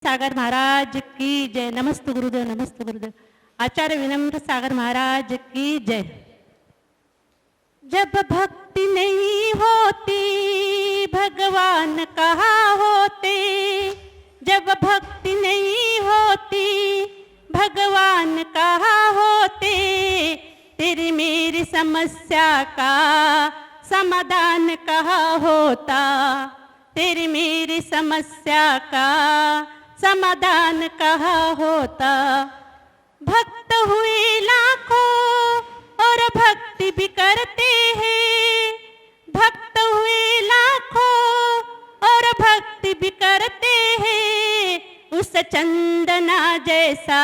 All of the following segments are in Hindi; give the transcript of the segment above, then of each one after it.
सागर महाराज की जय। नमस्ते गुरुदेव, नमस्ते गुरुदेव। आचार्य विनम्र सागर महाराज की जय। जब भक्ति नहीं होती भगवान कहाँ होते, जब भक्ति नहीं होती भगवान कहाँ होते, तेरी मेरी समस्या का समाधान कहाँ होता, तेरी मेरी समस्या का समाधान कहाँ होता। भक्त हुए लाखों और भक्ति भी करते हैं, भक्त हुए लाखों और भक्ति भी करते हैं, उस चंदना जैसा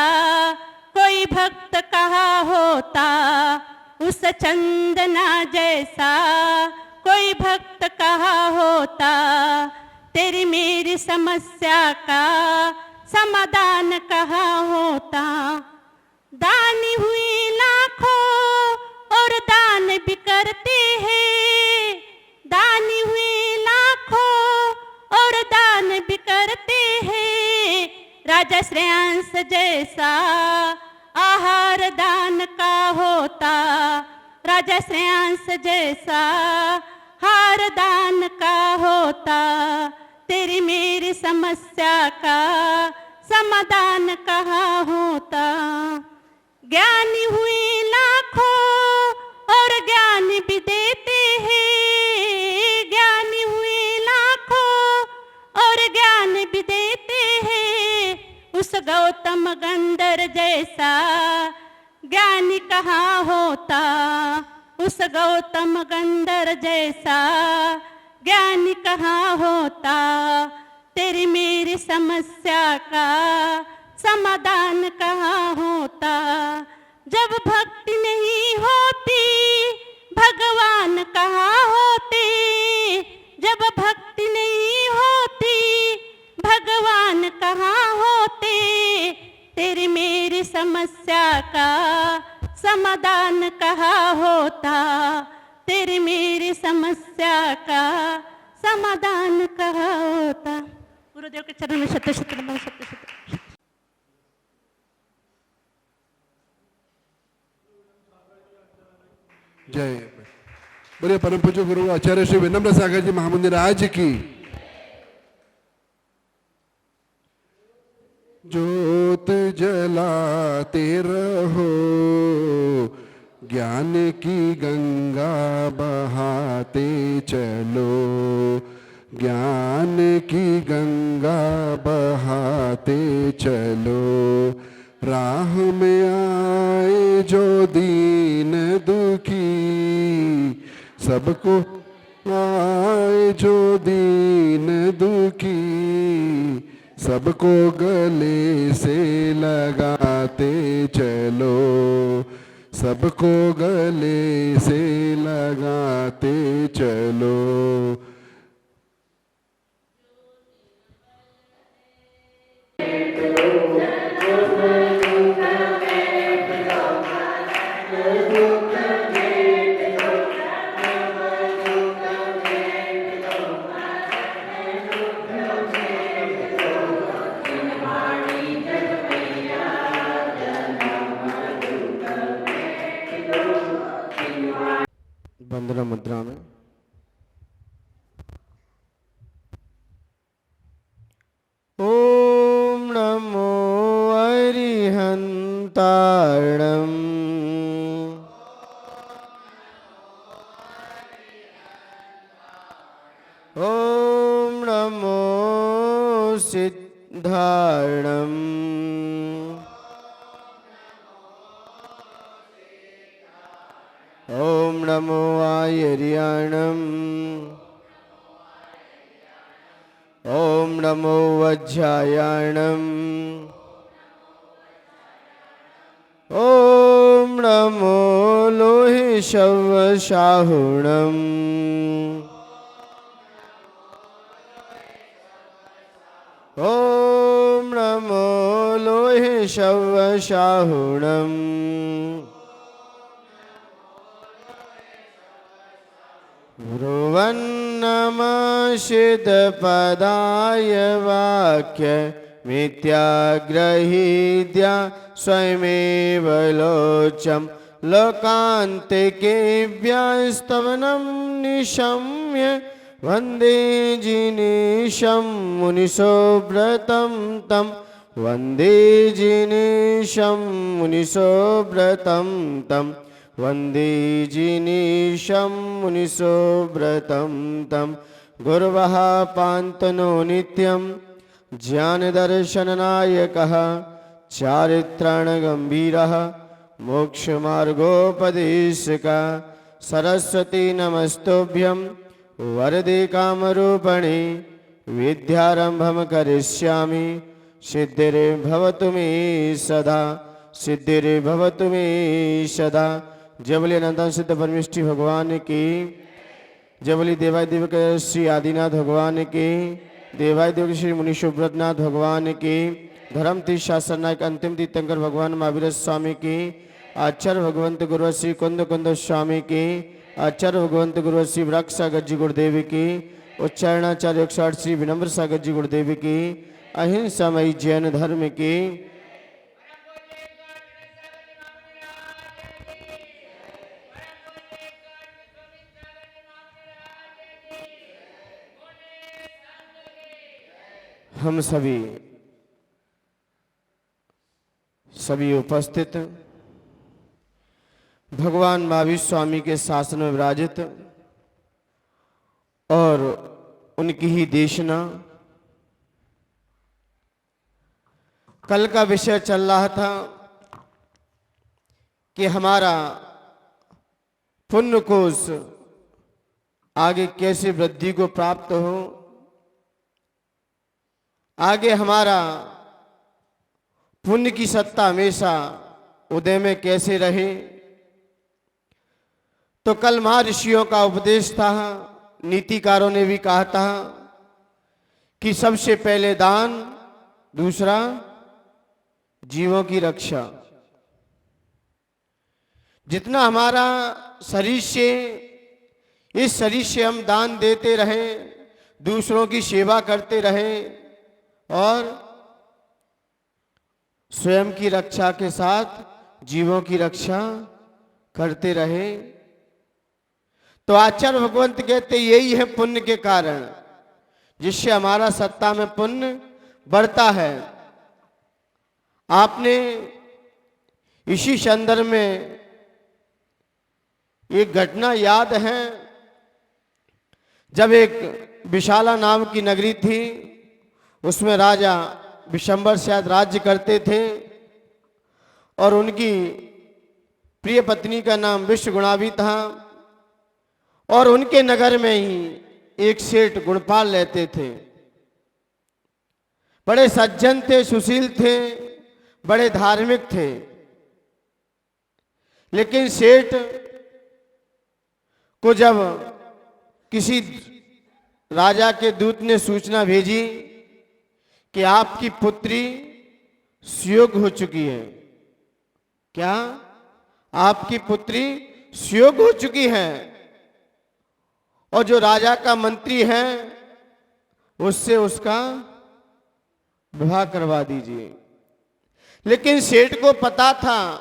कोई भक्त कहाँ होता, उस चंदना जैसा कोई भक्त कहाँ होता, तेरी मेरी समस्या का समाधान कहाँ होता। दानी हुए लाखों और दान भी करते हैं, दानी हुए लाखों और दान भी करते हैं, राजा श्रेयांश जैसा आहार दान का होता, राजा श्रेयांश जैसा हार दान का होता, तेरी मेरी समस्या का समाधान कहाँ होता। ज्ञानी हुए लाखों और ज्ञान भी देते हैं, ज्ञानी हुए लाखों और ज्ञान भी देते हैं, उस गौतम गंधर जैसा ज्ञानी कहाँ होता, उस गौतम गंधर जैसा ज्ञानी कहाँ होता, तेरी मेरी समस्या का समाधान कहाँ होता। जब भक्ति नहीं होती भगवान कहाँ होते, जब भक्ति नहीं होती भगवान कहाँ होते, तेरी मेरी समस्या का समाधान कहाँ होता, तेरी मेरी समस्या का समाधान कहाँ होता। गुरुदेव के चरण में शत शत नमन, शत शत। जय। बोलिए परम पूज्य गुरु आचार्य श्री विनम्र सागर जी महामंदिर आज की। ज्योत जलाते रहो, ज्ञान की गंगा बहाते चलो, ज्ञान की गंगा बहाते चलो, राह में आए जो दीन दुखी, सबको आए जो दीन दुखी, सबको गले से लगाते चलो, सबको गले से लगाते चलो। वंदना मुद्रा में ओम नमो अरिहंताणम, ओम नमो सिद्धाणम, ओम नमो आयर्याणम, ओम नमो वज्रायाणम, ओम नमो लोहिषवशाहुणम, ओम नमो लोहिषवशाहुणम, ब्रुवन्नमः सिद्धपदाय वाक्य मिथ्याग्रहीत्या स्वयमेव लोचम लोकान्तिकेभ्यस्तवनं निशम्य वन्दे जिनीशं मुनिसोव्रतं तं वन्दे जिनीशं मुनिसोव्रतं तं वन्दे जिनीशं मुनिसोव्रतं तं गुरवः पान्तनो नित्यं ज्ञानदर्शननायकः चारित्राणगम्भीरः मोक्षमार्गोपदेशका सरस्वती नमस्तुभ्यं वरदे कामरूपिणे विद्यारम्भं करिष्यामि सिद्धिर्भवतु मे सदा सिद्धिर्भवतु मे सदा। जय बोले अनंत सिद्ध परमेष्ठी भगवान की, जय बोले देवाय देव के श्री आदिनाथ भगवान की, देवाय देव के श्री मुनि सुब्रतनाथ भगवान की, धर्म तीर्थ शास्त्र नायक अंतिम तीर्थंकर भगवान महावीर स्वामी की, आचार्य भगवंत गुरु श्री कुंद कुंद स्वामी की, आचार्य भगवंत गुरु श्री वृक्ष सागर जी गुरुदेव की, उच्चारणाचार्य 108 श्री विनम्र सागर जी गुरुदेव की, अहिंसामयी जैन धर्म की। हम सभी उपस्थित भगवान महावीर स्वामी के शासन में विराजित और उनकी ही देशना, कल का विषय चल रहा था कि हमारा पुण्य कोश आगे कैसे वृद्धि को प्राप्त हो, आगे हमारा पुण्य की सत्ता हमेशा उदय में कैसे रहे। तो कल महर्षियों का उपदेश था, नीतिकारों ने भी कहा था कि सबसे पहले दान, दूसरा जीवों की रक्षा। जितना हमारा शरीर से, इस शरीर से हम दान देते रहें, दूसरों की सेवा करते रहें और स्वयं की रक्षा के साथ जीवों की रक्षा करते रहे, तो आचार्य भगवंत कहते यही है पुण्य के कारण, जिससे हमारा सत्ता में पुण्य बढ़ता है। आपने इसी संदर्भ में एक घटना याद है, जब एक विशाला नाम की नगरी थी, उसमें राजा विशंबर शायद राज्य करते थे और उनकी प्रिय पत्नी का नाम विश्वगुणावी था और उनके नगर में ही एक सेठ गुणपाल रहते थे। बड़े सज्जन थे, सुशील थे, बड़े धार्मिक थे। लेकिन सेठ को जब किसी राजा के दूत ने सूचना भेजी कि आपकी पुत्री सुयोग हो चुकी है, क्या आपकी पुत्री सुयोग हो चुकी है और जो राजा का मंत्री है उससे उसका विवाह करवा दीजिए। लेकिन सेठ को पता था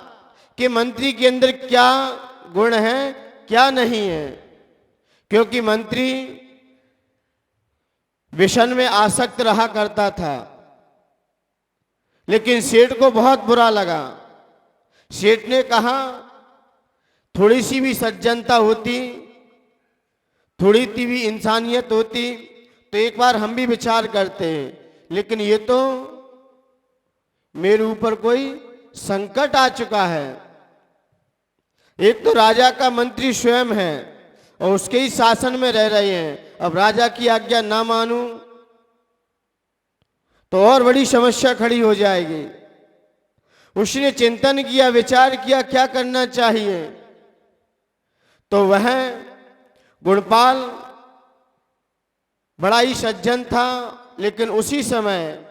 कि मंत्री के अंदर क्या गुण है, क्या नहीं है, क्योंकि मंत्री व्यसन में आसक्त रहा करता था। लेकिन सेठ को बहुत बुरा लगा। सेठ ने कहा, थोड़ी सी भी सज्जनता होती, थोड़ी सी भी इंसानियत होती तो एक बार हम भी विचार करते हैं, लेकिन ये तो मेरे ऊपर कोई संकट आ चुका है। एक तो राजा का मंत्री स्वयं है और उसके ही शासन में रह रहे हैं, अब राजा की आज्ञा ना मानूं तो और बड़ी समस्या खड़ी हो जाएगी। उसने चिंतन किया, विचार किया क्या करना चाहिए। तो वह गुणपाल बड़ा ही सज्जन था, लेकिन उसी समय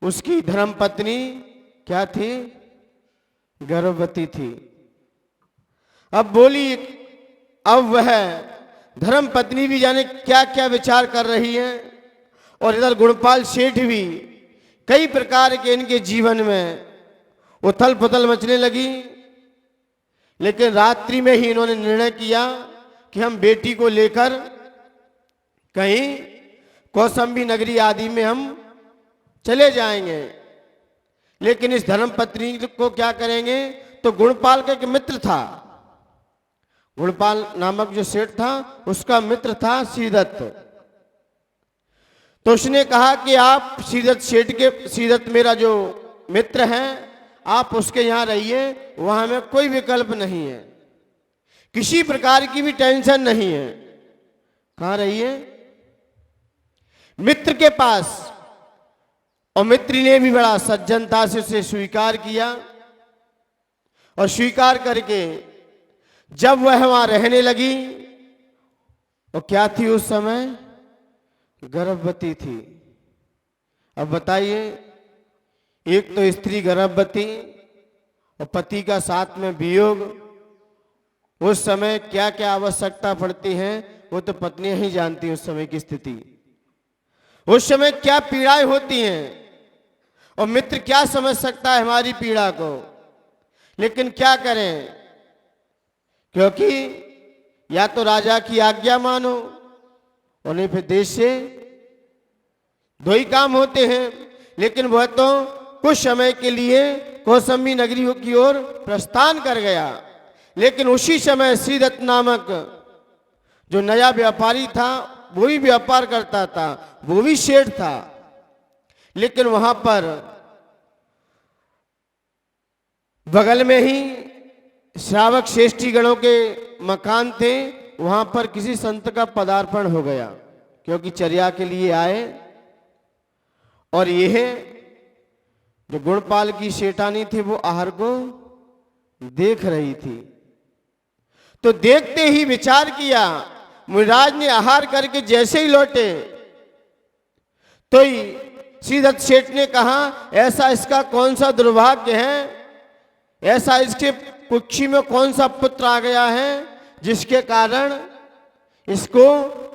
उसकी धर्मपत्नी क्या थी, गर्भवती थी। अब बोली, अब वह धर्मपत्नी भी जाने क्या क्या विचार कर रही है और इधर गुणपाल सेठ भी कई प्रकार के इनके जीवन में उथल पुथल मचने लगी। लेकिन रात्रि में ही इन्होंने निर्णय किया कि हम बेटी को लेकर कहीं कौसंबी नगरी आदि में हम चले जाएंगे। लेकिन इस धर्मपत्नी को क्या करेंगे? तो गुणपाल का एक मित्र था, गुणपाल नामक जो सेठ था उसका मित्र था श्रीदत्त। तो उसने कहा कि आप श्रीदत्त मेरा जो मित्र हैं, आप उसके यहां रहिए, वहां में कोई विकल्प नहीं है, किसी प्रकार की भी टेंशन नहीं है। कहां रहिए? मित्र के पास। और मित्र ने भी बड़ा सज्जनता से उसे स्वीकार किया और स्वीकार करके जब वह वहां रहने लगी, और क्या थी उस समय? गर्भवती थी। अब बताइए, एक तो स्त्री गर्भवती और पति का साथ में वियोग, उस समय क्या क्या आवश्यकता पड़ती है वो तो पत्नियां ही जानती हैं। उस समय की स्थिति, उस समय क्या पीड़ाएं होती हैं, और मित्र क्या समझ सकता है हमारी पीड़ा को। लेकिन क्या करें, क्योंकि या तो राजा की आज्ञा मानो और नहीं फिर देश से, दो ही काम होते हैं। लेकिन वह तो कुछ समय के लिए कौसंबी नगरी की ओर प्रस्थान कर गया। लेकिन उसी समय श्रीदत्त नामक जो नया व्यापारी था, वो भी व्यापार करता था, वो भी सेठ था। लेकिन वहां पर बगल में ही श्रावक श्रेष्ठी गणों के मकान थे, वहां पर किसी संत का पदार्पण हो गया, क्योंकि चर्या के लिए आए। और यह जो गुणपाल की सेठानी थी वो आहार को देख रही थी। तो देखते ही विचार किया, मुनिराज ने आहार करके जैसे ही लौटे तो ही श्रीदत्त सेठ ने कहा, ऐसा इसका कौन सा दुर्भाग्य है, ऐसा इसके कुक्षी में कौन सा पुत्र आ गया है जिसके कारण इसको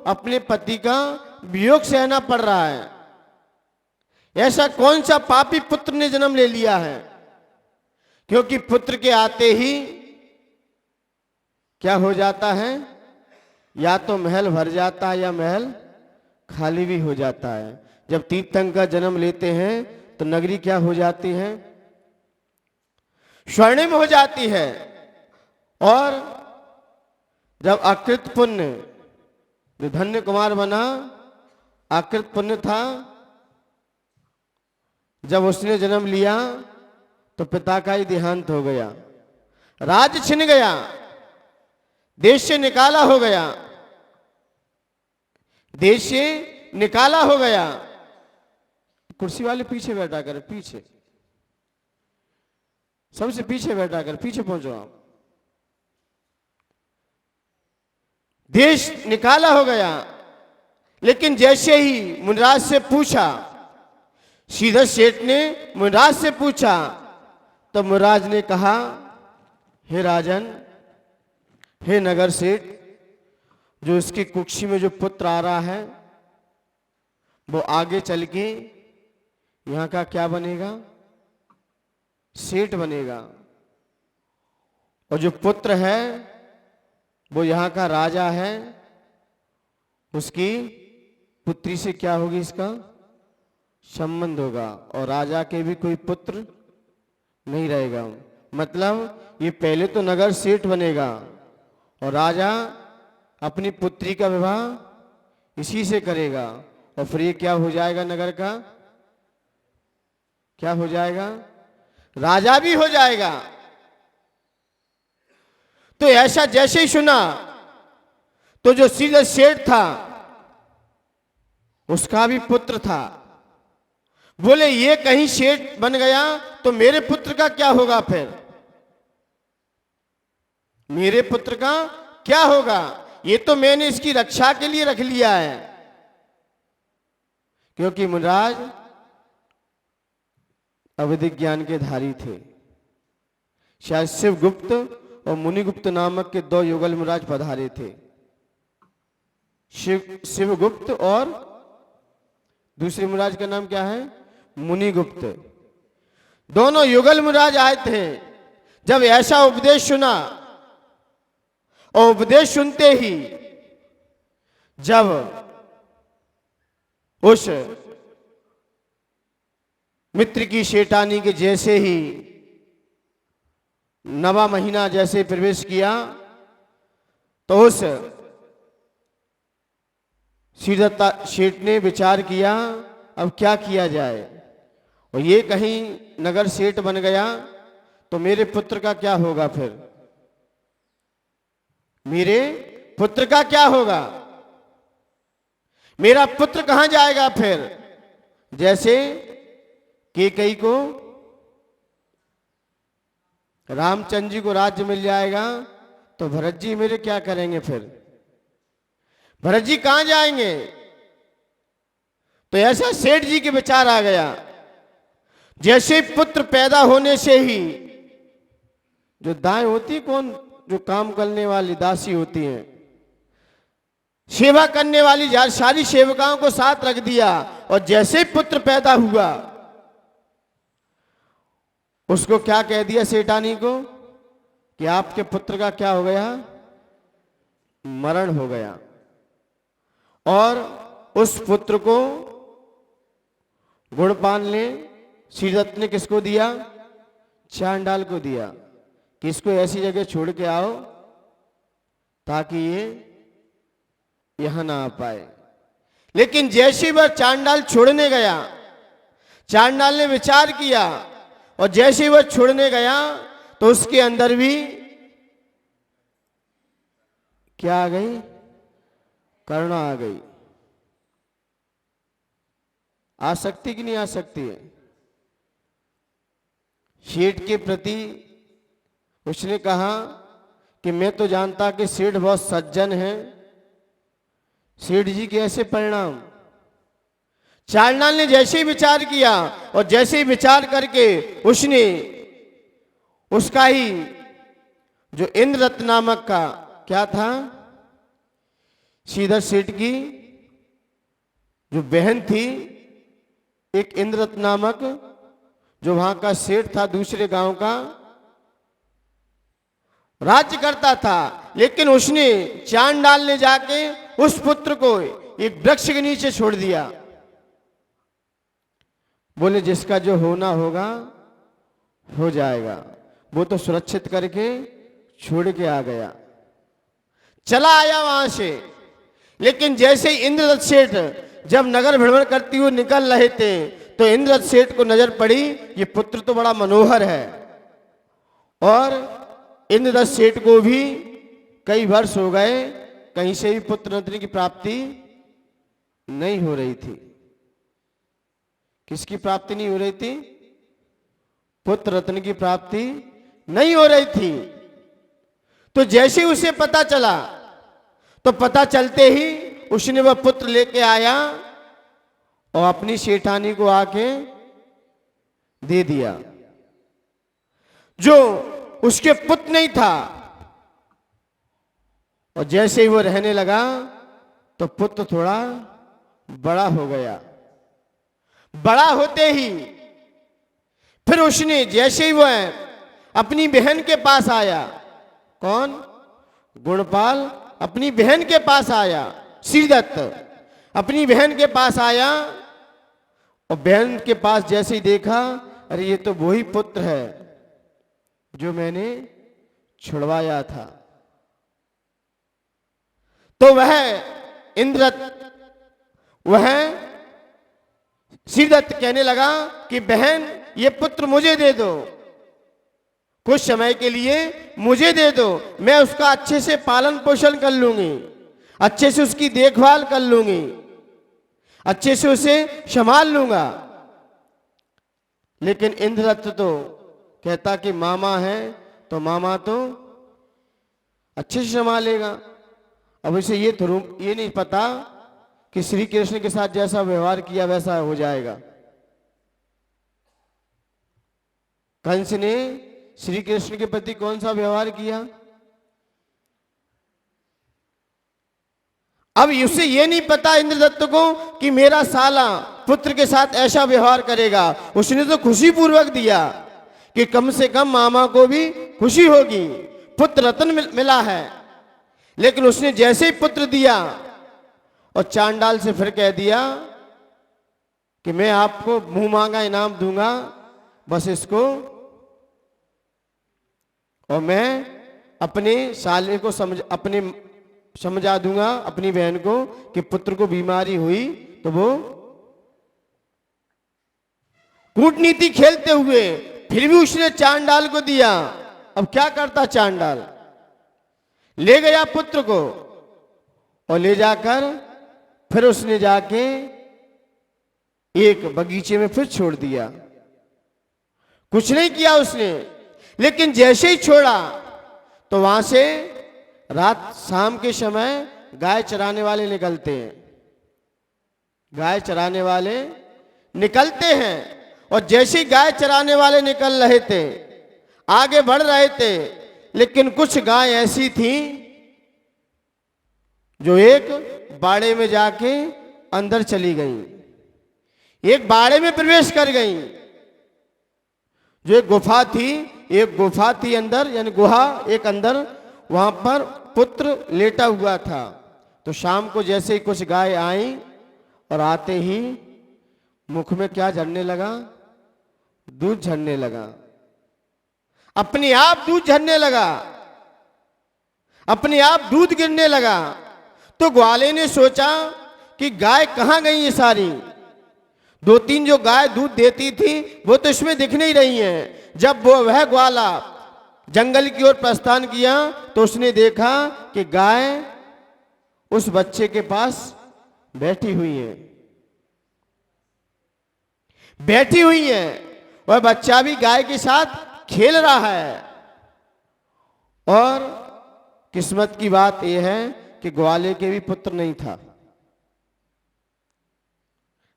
अपने पति का वियोग सहना पड़ रहा है। ऐसा कौन सा पापी पुत्र ने जन्म ले लिया है। क्योंकि पुत्र के आते ही क्या हो जाता है, या तो महल भर जाता है या महल खाली भी हो जाता है। जब तीर्थंकर का जन्म लेते हैं तो नगरी क्या हो जाती है, स्वर्णिम हो जाती है। और जब अकृत पुण्य, जो धन्य कुमार बना, अकृत पुण्य था, जब उसने जन्म लिया तो पिता का ही देहांत हो गया, राज्य छिन गया, देश से निकाला हो गया, देश से निकाला हो गया। कुर्सी वाले पीछे बैठा कर, पीछे सबसे पीछे बैठा कर, पीछे पहुंचो आप। देश निकाला हो गया। लेकिन जैसे ही मुनिराज से पूछा, श्रीदत्त सेठ ने मुनिराज से पूछा, तो मुनिराज ने कहा, हे राजन, हे नगर सेठ, जो इसकी कुक्षी में जो पुत्र आ रहा है वो आगे चल के यहां का क्या बनेगा, सेठ बनेगा। और जो पुत्र है वो यहां का राजा है, उसकी पुत्री से क्या होगी, इसका संबंध होगा। और राजा के भी कोई पुत्र नहीं रहेगा। मतलब ये पहले तो नगर सेठ बनेगा और राजा अपनी पुत्री का विवाह इसी से करेगा। और फिर ये क्या हो जाएगा, नगर का क्या हो जाएगा, राजा भी हो जाएगा। तो ऐसा जैसे ही सुना तो जो श्रीदत्त सेठ था उसका भी पुत्र था। बोले, ये कहीं सेठ बन गया तो मेरे पुत्र का क्या होगा, फिर मेरे पुत्र का क्या होगा। ये तो मैंने इसकी रक्षा के लिए रख लिया है। क्योंकि मुनिराज अवैधिक ज्ञान के धारी थे। शायद शिवगुप्त और मुनिगुप्त नामक के दो युगल मुनिराज पधारे थे। शिवगुप्त और दूसरे महाराज का नाम क्या है? मुनिगुप्त। दोनों युगल महाराज आए थे। जब ऐसा उपदेश सुना और उपदेश सुनते ही जब उस मित्र की शेटानी के जैसे ही नवा महीना जैसे प्रवेश किया तो उस सीधता शेठ ने विचार किया अब क्या किया जाए, और ये कहीं नगर सेठ बन गया तो मेरे पुत्र का क्या होगा, फिर मेरे पुत्र का क्या होगा, मेरा पुत्र कहां जाएगा फिर। जैसे कैकेयी को रामचंद्र जी को राज्य मिल जाएगा तो भरत जी मेरे क्या करेंगे, फिर भरत जी कहां जाएंगे। तो ऐसा सेठ जी के विचार आ गया। जैसे पुत्र पैदा होने से ही जो दाएं होती कौन, जो काम करने वाली दासी होती हैं, सेवा करने वाली सारी सेवकाओं को साथ रख दिया, और जैसे पुत्र पैदा हुआ उसको क्या कह दिया सेठानी को कि आपके पुत्र का क्या हो गया, मरण हो गया। और उस पुत्र को गुणपाल ने, श्रीदत्त ने किसको दिया, चांडाल को दिया कि इसको ऐसी जगह छोड़ के आओ ताकि ये यहां ना आ पाए। लेकिन जैसे वह चांडाल छोड़ने गया, चांडाल ने विचार किया और जैसे वह छोड़ने गया तो उसके अंदर भी क्या आ गई, करुणा आ गई। आ सकती कि नहीं आ सकती है। सेठ के प्रति उसने कहा कि मैं तो जानता कि सेठ बहुत सज्जन है, सेठ जी के ऐसे परिणाम। चांडाल ने जैसे ही विचार किया और जैसे ही विचार करके उसने उसका ही जो इंद्ररथ नामक का क्या था, श्रीधर सेठ की जो बहन थी, एक इंद्ररथ नामक जो वहां का सेठ था, दूसरे गांव का राज्य करता था। लेकिन उसने चांडाल ने जाके उस पुत्र को एक वृक्ष के नीचे छोड़ दिया। बोले जिसका जो होना होगा हो जाएगा। वो तो सुरक्षित करके छोड़ के आ गया, चला आया वहां से। लेकिन जैसे ही इंद्रदत्त सेठ जब नगर भ्रमण करते हुए निकल रहे थे तो इंद्रदत्त सेठ को नजर पड़ी ये पुत्र तो बड़ा मनोहर है। और इंद्रदत्त सेठ को भी कई वर्ष हो गए, कहीं से भी पुत्र रत्न की प्राप्ति नहीं हो रही थी। किसकी प्राप्ति नहीं हो रही थी? पुत्र रत्न की प्राप्ति नहीं हो रही थी। तो जैसे उसे पता चला तो पता चलते ही उसने वह पुत्र लेके आया और अपनी सेठानी को आके दे दिया। जो उसके पुत्र नहीं था, और जैसे ही वो रहने लगा तो पुत्र थोड़ा बड़ा हो गया। बड़ा होते ही फिर उसने जैसे ही वह अपनी बहन के पास आया, कौन? गुणपाल अपनी बहन के पास आया, श्रीदत्त अपनी बहन के पास आया, और बहन के पास जैसे ही देखा, अरे ये तो वही पुत्र है जो मैंने छुड़वाया था। तो वह इंद्रदत्त, वह श्रीदत्त कहने लगा कि बहन ये पुत्र मुझे दे दो, कुछ समय के लिए मुझे दे दो, मैं उसका अच्छे से पालन पोषण कर लूंगी, अच्छे से उसकी देखभाल कर लूंगी, अच्छे से उसे संभाल लूंगा। लेकिन इंद्रदत्त तो कहता कि मामा है तो मामा तो अच्छे से संभालेगा। अब इसे ये नहीं पता कि श्री कृष्ण के साथ जैसा व्यवहार किया वैसा हो जाएगा। कंस ने श्री कृष्ण के प्रति कौन सा व्यवहार किया? अब उसे ये नहीं पता इंद्रदत्त को कि मेरा साला पुत्र के साथ ऐसा व्यवहार करेगा। उसने तो खुशी पूर्वक दिया कि कम से कम मामा को भी खुशी होगी, पुत्र रत्न मिला है। लेकिन उसने जैसे ही पुत्र दिया और चांडाल से फिर कह दिया कि मैं आपको मुंह मांगा इनाम दूंगा, बस इसको, और मैं अपने साले को समझा दूंगा, अपनी बहन को, कि पुत्र को बीमारी हुई तो वो कूटनीति खेलते हुए फिर भी उसने चांडाल को दिया। अब क्या करता चांडाल, ले गया पुत्र को और ले जाकर फिर उसने जाके एक बगीचे में फिर छोड़ दिया। कुछ नहीं किया उसने, लेकिन जैसे ही छोड़ा तो वहां से रात शाम के समय गाय चराने वाले निकलते हैं। गाय चराने वाले निकलते हैं और जैसे ही गाय चराने वाले निकल रहे थे, आगे बढ़ रहे थे, लेकिन कुछ गाय ऐसी थी जो एक बाड़े में जाके अंदर चली गई, एक बाड़े में प्रवेश कर गई। जो एक गुफा थी अंदर, यानी गुहा एक अंदर, वहां पर पुत्र लेटा हुआ था। तो शाम को जैसे ही कुछ गाय आई और आते ही मुख में क्या झरने लगा, दूध झरने लगा, अपने आप दूध झरने लगा, अपने आप दूध गिरने लगा। तो ग्वाले ने सोचा कि गाय कहां गई ये सारी, 2-3 जो गाय दूध देती थी वो तो इसमें दिख नहीं रही हैं। जब वह ग्वाला जंगल की ओर प्रस्थान किया तो उसने देखा कि गाय उस बच्चे के पास बैठी हुई है, वह बच्चा भी गाय के साथ खेल रहा है। और किस्मत की बात यह है कि ग्वाले के भी पुत्र नहीं था,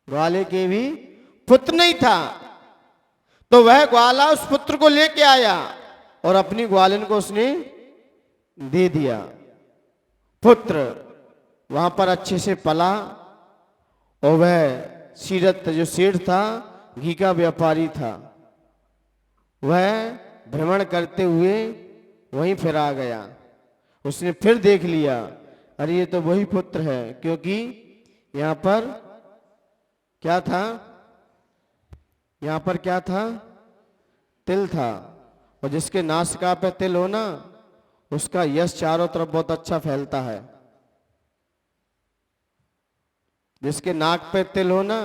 ग्वाले के भी पुत्र नहीं था। तो वह ग्वाला उस पुत्र को लेके आया और अपनी ग्वालिन को उसने दे दिया। पुत्र वहां पर अच्छे से पला और वह सीरत जो सेठ था, घी का व्यापारी था, वह भ्रमण करते हुए वहीं फिर आ गया। उसने फिर देख लिया, अरे ये तो वही पुत्र है, क्योंकि यहां पर क्या था, यहां पर क्या था, तिल था। और जिसके नासिका पे तिल हो ना, उसका यश चारों तरफ बहुत अच्छा फैलता है। जिसके नाक पे तिल हो ना,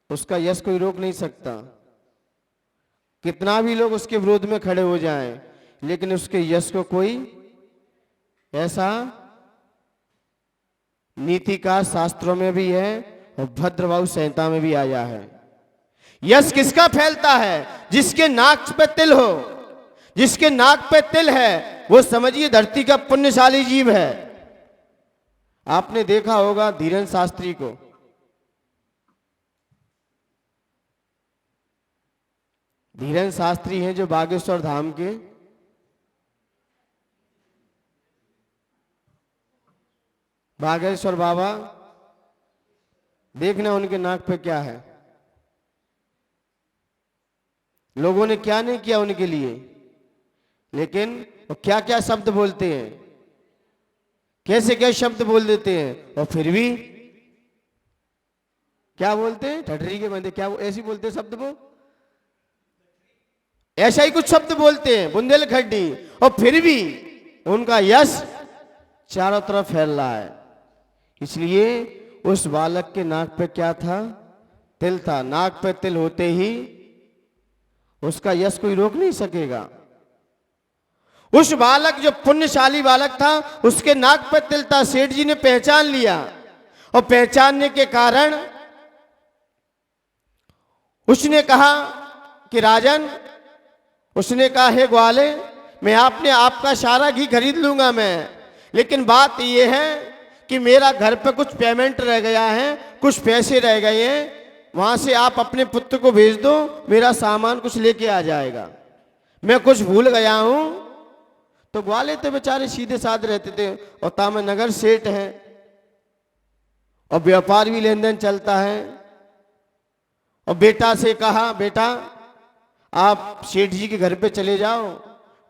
उसका यश कोई रोक नहीं सकता। कितना भी लोग उसके विरोध में खड़े हो जाएं, लेकिन उसके यश को कोई ऐसा, नीति का शास्त्रों में भी है और भद्रवाहु संहिता में भी आया है। यश किसका फैलता है, जिसके नाक पे तिल हो। जिसके नाक पे तिल है वो समझिए धरती का पुण्यशाली जीव है। आपने देखा होगा धीरेन्द्र शास्त्री को, धीरेन्द्र शास्त्री हैं जो बागेश्वर धाम के, बागेश्वर बाबा, देखना उनके नाक पे क्या है। लोगों ने क्या नहीं किया उनके लिए, लेकिन वो क्या क्या शब्द बोलते हैं, कैसे क्या शब्द बोल देते हैं, और फिर भी क्या बोलते हैं, ठठरी के बंदे, क्या ऐसी बोलते हैं शब्द, वो ऐसा ही कुछ शब्द बोलते हैं, बुंदेलखंडी, और फिर भी उनका यश चारों तरफ फैल रहा है। इसलिए उस बालक के नाक पे क्या था, तिल था। नाक पे तिल होते ही उसका यश कोई रोक नहीं सकेगा। उस बालक जो पुण्यशाली बालक था, उसके नाक पे तिल था। सेठ जी ने पहचान लिया और पहचानने के कारण उसने कहा कि राजन, उसने कहा हे ग्वाले, मैं आपका सारा घी खरीद लूंगा मैं, लेकिन बात यह है कि मेरा घर पे कुछ पेमेंट रह गया है, कुछ पैसे रह गए हैं, वहां से आप अपने पुत्र को भेज दो, मेरा सामान कुछ लेके आ जाएगा, मैं कुछ भूल गया हूं। तो ग्वाले तो बेचारे सीधे साधे रहते थे और तामे नगर सेठ हैं और व्यापार भी लेन देन चलता है, और बेटा से कहा, बेटा आप सेठ जी के घर पे चले जाओ,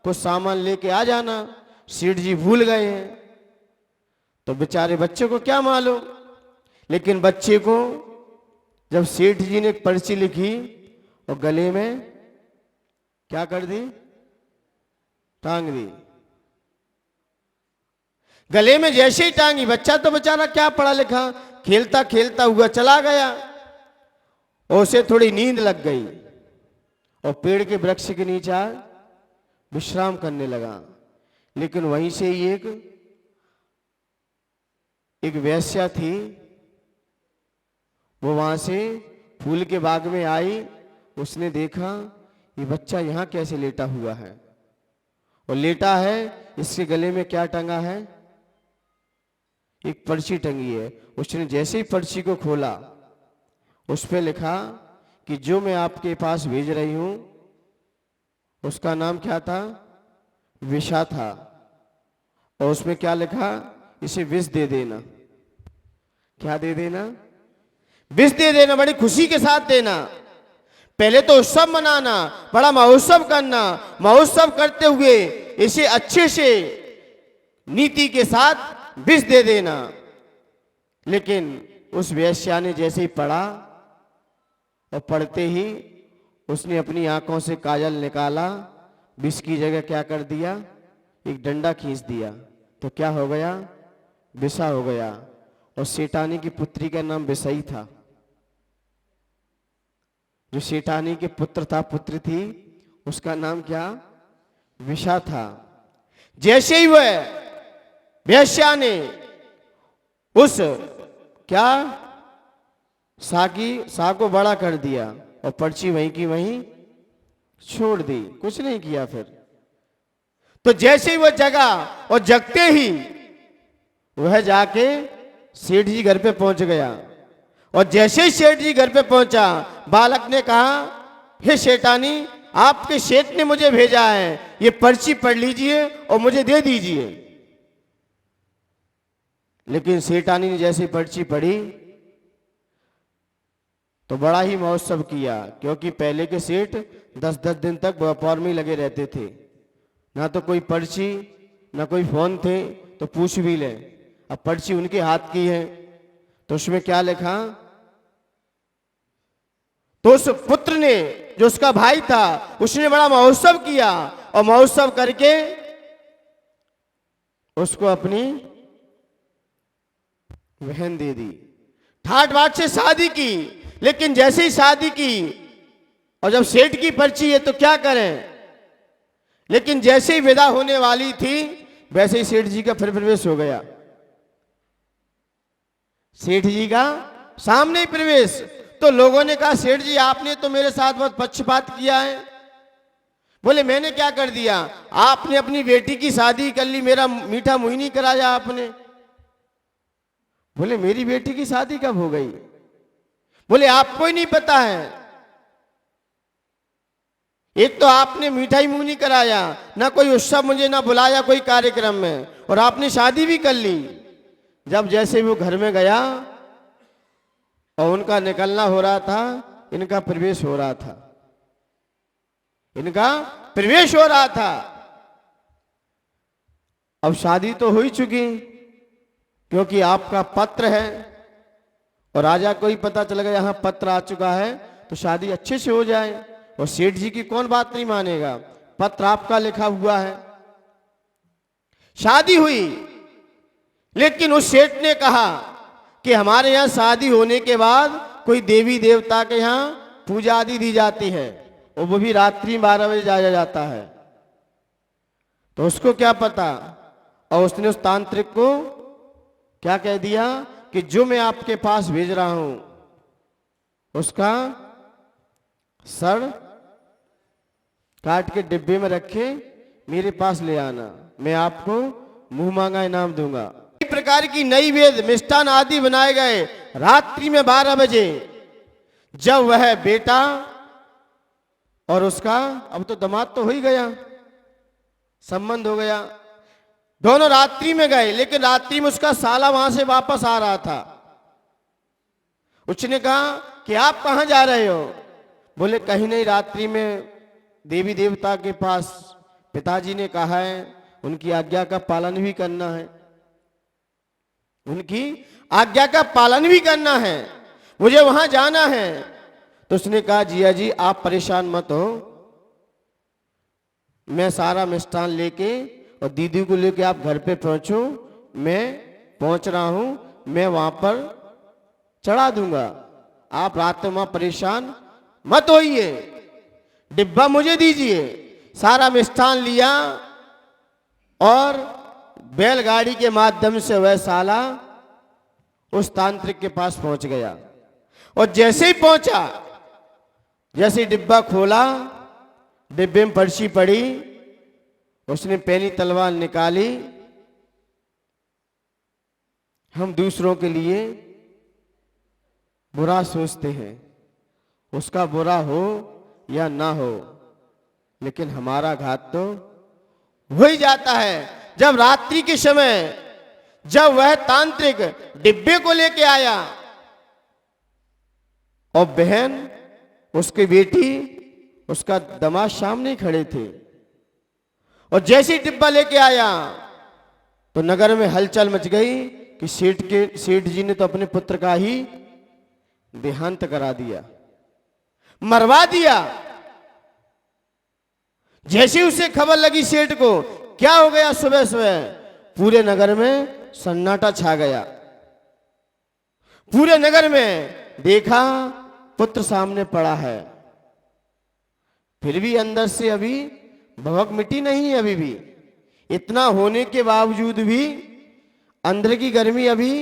कुछ सामान लेके आ जाना, सेठ जी भूल गए हैं। तो बेचारे बच्चे को क्या मालूम, लेकिन बच्चे को जब सेठ जी ने एक पर्ची लिखी और गले में क्या कर दी, टांग दी। गले में जैसे ही टांगी, बच्चा तो बेचारा क्या पढ़ा लिखा, खेलता खेलता हुआ चला गया और उसे थोड़ी नींद लग गई और पेड़ के वृक्ष के नीचे विश्राम करने लगा। लेकिन वहीं से ही एक वेश्या थी, वो वहां से फूल के बाग में आई। उसने देखा ये बच्चा यहाँ कैसे लेटा हुआ है, और लेटा है, इसके गले में क्या टंगा है, एक पर्ची टंगी है। उसने जैसे ही पर्ची को खोला, उस पे लिखा कि जो मैं आपके पास भेज रही हूं उसका नाम क्या था, विषा था। और उसमें क्या लिखा, इसे विष दे देना। क्या दे देना, विष दे देना, बड़ी खुशी के साथ देना। पहले तो उत्सव मनाना, बड़ा महोत्सव करना, महोत्सव करते हुए इसे अच्छे से नीति के साथ विष दे देना। लेकिन उस वेश्या ने जैसे ही पढ़ा और पढ़ते ही उसने अपनी आंखों से काजल निकाला, विष की जगह क्या कर दिया, एक डंडा खींच दिया। तो क्या हो गया, विषा हो गया। और सेठानी की पुत्री का नाम विषयी था। जो सेठानी के पुत्र था, पुत्र थी, उसका नाम क्या, विषा था। जैसे ही वह वेश्या ने उस क्या सा को बड़ा कर दिया और पर्ची वहीं की वहीं छोड़ दी, कुछ नहीं किया। फिर तो जैसे ही वह जगा और जगते ही वह जाके सेठ जी घर पे पहुंच गया। और जैसे ही सेठ जी घर पे पहुंचा, बालक ने कहा, हे सेठानी, आपके सेठ ने मुझे भेजा है, ये पर्ची पढ़ लीजिए और मुझे दे दीजिए। लेकिन सेठानी ने जैसे पर्ची पढ़ी तो बड़ा ही महोत्सव किया, क्योंकि पहले के सेठ 10-10 दिन तक व्यापार में लगे रहते थे, ना तो कोई पर्ची ना कोई फोन थे तो पूछ भी ले। अब पर्ची उनके हाथ की है, तो उसमें क्या लिखा, तो उस पुत्र ने, जो उसका भाई था, उसने बड़ा महोत्सव किया और महोत्सव करके उसको अपनी बहन दे दी। ठाट बाट से शादी की। लेकिन जैसे ही शादी की और जब सेठ की पर्ची है तो क्या करें, लेकिन जैसे ही विदा होने वाली थी वैसे ही सेठ जी का फिर प्रवेश हो गया। सेठ जी का सामने ही प्रवेश। तो लोगों ने कहा, सेठ जी आपने तो मेरे साथ बहुत पक्षपात किया है। बोले मैंने क्या कर दिया, आपने अपनी बेटी की शादी कर ली, मेरा मीठा मुंह नहीं कराया आपने। बोले मेरी बेटी की शादी कब हो गई। बोले आपको ही नहीं पता है, एक तो आपने मीठा ही मुंह नहीं कराया, ना कोई उत्सव मुझे ना बुलाया कोई कार्यक्रम में, और आपने शादी भी कर ली। जब जैसे वो घर में गया और उनका निकलना हो रहा था, इनका प्रवेश हो रहा था, इनका प्रवेश हो रहा था। अब शादी तो हो ही चुकी, क्योंकि आपका पत्र है और राजा को ही पता चल गया यहां पत्र आ चुका है, तो शादी अच्छे से हो जाए। और सेठ जी की कौन बात नहीं मानेगा, पत्र आपका लिखा हुआ है। शादी हुई, लेकिन उस सेठ ने कहा कि हमारे यहां शादी होने के बाद कोई देवी देवता के यहां पूजा आदि दी जाती है, और वो भी रात्रि 12 बजे जाया जाता है। तो उसको क्या पता, और उसने उस तांत्रिक को क्या कह दिया कि जो मैं आपके पास भेज रहा हूं उसका सर काट के डिब्बे में रखे मेरे पास ले आना, मैं आपको मुंह मांगा इनाम दूंगा। कई प्रकार की नई वेद मिष्ठान आदि बनाए गए। रात्रि में 12 बजे जब वह बेटा और उसका, अब तो दामाद तो हो ही गया, संबंध हो गया, दोनों रात्रि में गए। लेकिन रात्रि में उसका साला वहां से वापस आ रहा था। उसने कहा कि आप कहाँ जा रहे हो? बोले कहीं नहीं, रात्रि में देवी देवता के पास पिताजी ने कहा है, उनकी आज्ञा का पालन भी करना है, उनकी आज्ञा का पालन भी करना है, मुझे वहां जाना है। तो उसने कहा जिया जी आप परेशान मत हो, मैं सारा मिष्ठान लेके और दीदी को लेके आप घर पे पहुंचो, मैं पहुंच रहा हूं, मैं वहां पर चढ़ा दूंगा, आप रात में वहां परेशान मत होइए, डिब्बा मुझे दीजिए। सारा मिष्ठान लिया और बैलगाड़ी के माध्यम से वह साला उस तांत्रिक के पास पहुंच गया। और जैसे ही पहुंचा, जैसे डिब्बा खोला, डिब्बे में पर्ची पड़ी, उसने पैनी तलवार निकाली। हम दूसरों के लिए बुरा सोचते हैं, उसका बुरा हो या ना हो, लेकिन हमारा घात तो हो ही जाता है। जब रात्रि के समय जब वह तांत्रिक डिब्बे को लेके आया और बहन, उसकी बेटी, उसका दामाद सामने खड़े थे, और जैसे ही डिब्बा लेके आया तो नगर में हलचल मच गई कि सेठ जी ने तो अपने पुत्र का ही देहांत करा दिया, मरवा दिया। जैसे उसे खबर लगी सेठ को, क्या हो गया, सुबह सुबह पूरे नगर में सन्नाटा छा गया। पूरे नगर में देखा पुत्र सामने पड़ा है, फिर भी अंदर से अभी भवक मिटी नहीं है। अभी भी इतना होने के बावजूद भी अंदर की गर्मी अभी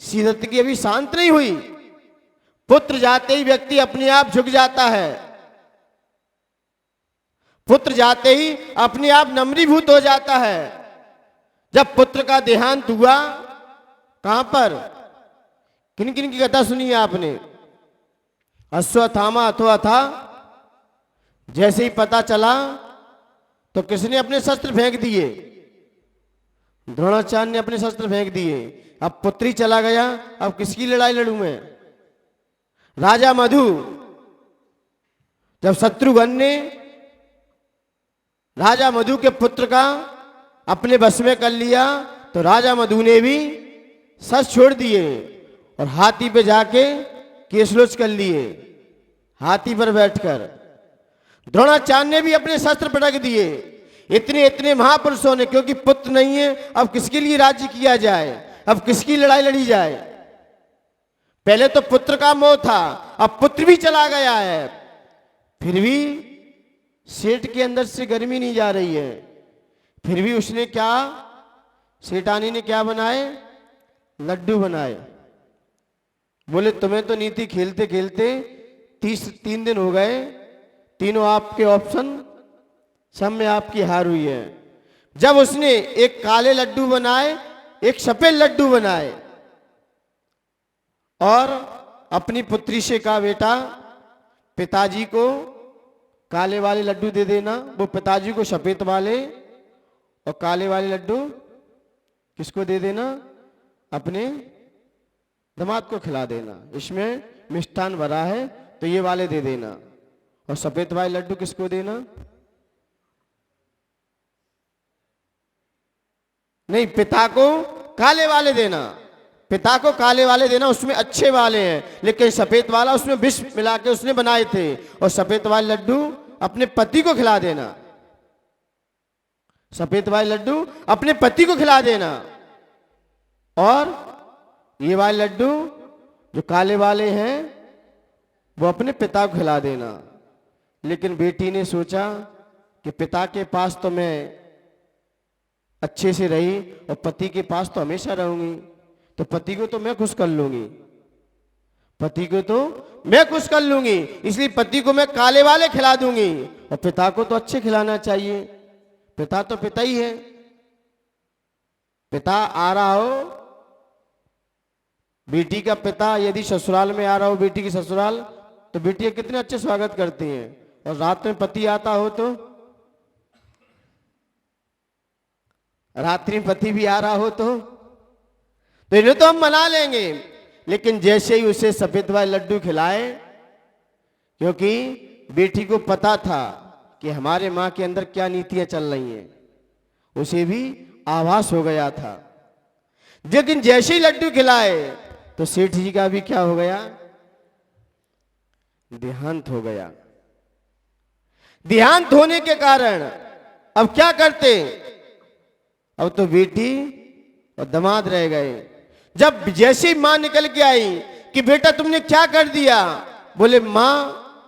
शीतल की अभी शांत नहीं हुई। पुत्र जाते ही व्यक्ति अपने आप झुक जाता है, पुत्र जाते ही अपने आप नम्रीभूत हो जाता है। जब पुत्र का देहांत हुआ, कहां पर, किन किन की कथा सुनी है आपने? अश्वत्थामा अथवा था। जैसे ही पता चला तो किसने अपने शस्त्र फेंक दिए? द्रोणाचार्य ने अपने शस्त्र फेंक दिए। अब पुत्री चला गया, अब किसकी लड़ाई लड़ूं मैं? राजा मधु, जब शत्रुघ्न ने राजा मधु के पुत्र का अपने बस में कर लिया तो राजा मधु ने भी शस्त्र छोड़ दिए और हाथी पे जाके केसलोच कर लिए, हाथी पर बैठकर। द्रोणाचार्य ने भी अपने शस्त्र पटक दिए। इतने इतने महापुरुषों ने, क्योंकि पुत्र नहीं है, अब किसके लिए राज्य किया जाए, अब किसकी लड़ाई लड़ी जाए? पहले तो पुत्र का मोह था, अब पुत्र भी चला गया है, फिर भी सेठ के अंदर से गर्मी नहीं जा रही है। फिर भी उसने क्या, सेठानी ने क्या बनाए? लड्डू बनाए। बोले तुम्हें तो नीति खेलते खेलते 3 दिन हो गए, तीनों आपके ऑप्शन सब में आपकी हार हुई है। जब उसने एक काले लड्डू बनाए, एक सफेद लड्डू बनाए और अपनी पुत्री से कहा बेटा पिताजी को काले वाले लड्डू दे देना, वो पिताजी को सफेद वाले, और काले वाले लड्डू किसको दे देना? अपने दामाद को खिला देना। इसमें मिष्ठान भरा है तो ये वाले दे देना, और सफेद वाले लड्डू किसको देना? नहीं, पिता को काले वाले देना, पिता को काले वाले देना, उसमें अच्छे वाले हैं, लेकिन सफेद वाला उसमें विष मिला के उसने बनाए थे, और सफेद वाले लड्डू अपने पति को खिला देना, सफेद वाले लड्डू अपने पति को खिला देना, और ये वाले लड्डू जो काले वाले हैं वो अपने पिता को खिला देना। लेकिन बेटी ने सोचा कि पिता के पास तो मैं अच्छे से रही और पति के पास तो हमेशा रहूंगी, तो पति को तो मैं खुश कर लूंगी, पति को तो मैं खुश कर लूंगी, इसलिए पति को मैं काले वाले खिला दूंगी, और पिता को तो अच्छे खिलाना चाहिए, पिता तो पिता ही है। पिता आ रहा हो, बेटी का पिता यदि ससुराल में आ रहा हो, बेटी की ससुराल, तो बेटियां कितने अच्छे स्वागत करती हैं, और रात में पति आता हो तो, रात्रि में पति भी आ रहा हो तो इन्हें तो हम मना लेंगे। लेकिन जैसे ही उसे सफेद वाले लड्डू खिलाए, क्योंकि बेटी को पता था कि हमारे माँ के अंदर क्या नीतियां चल रही हैं, उसे भी आभास हो गया था। लेकिन जैसे ही लड्डू खिलाए तो सेठ जी का भी क्या हो गया, देहांत हो गया। देहांत होने के कारण अब क्या करते, अब तो बेटी और दामाद रह गए। जब जैसे ही मां निकल के आई कि बेटा तुमने क्या कर दिया, बोले मां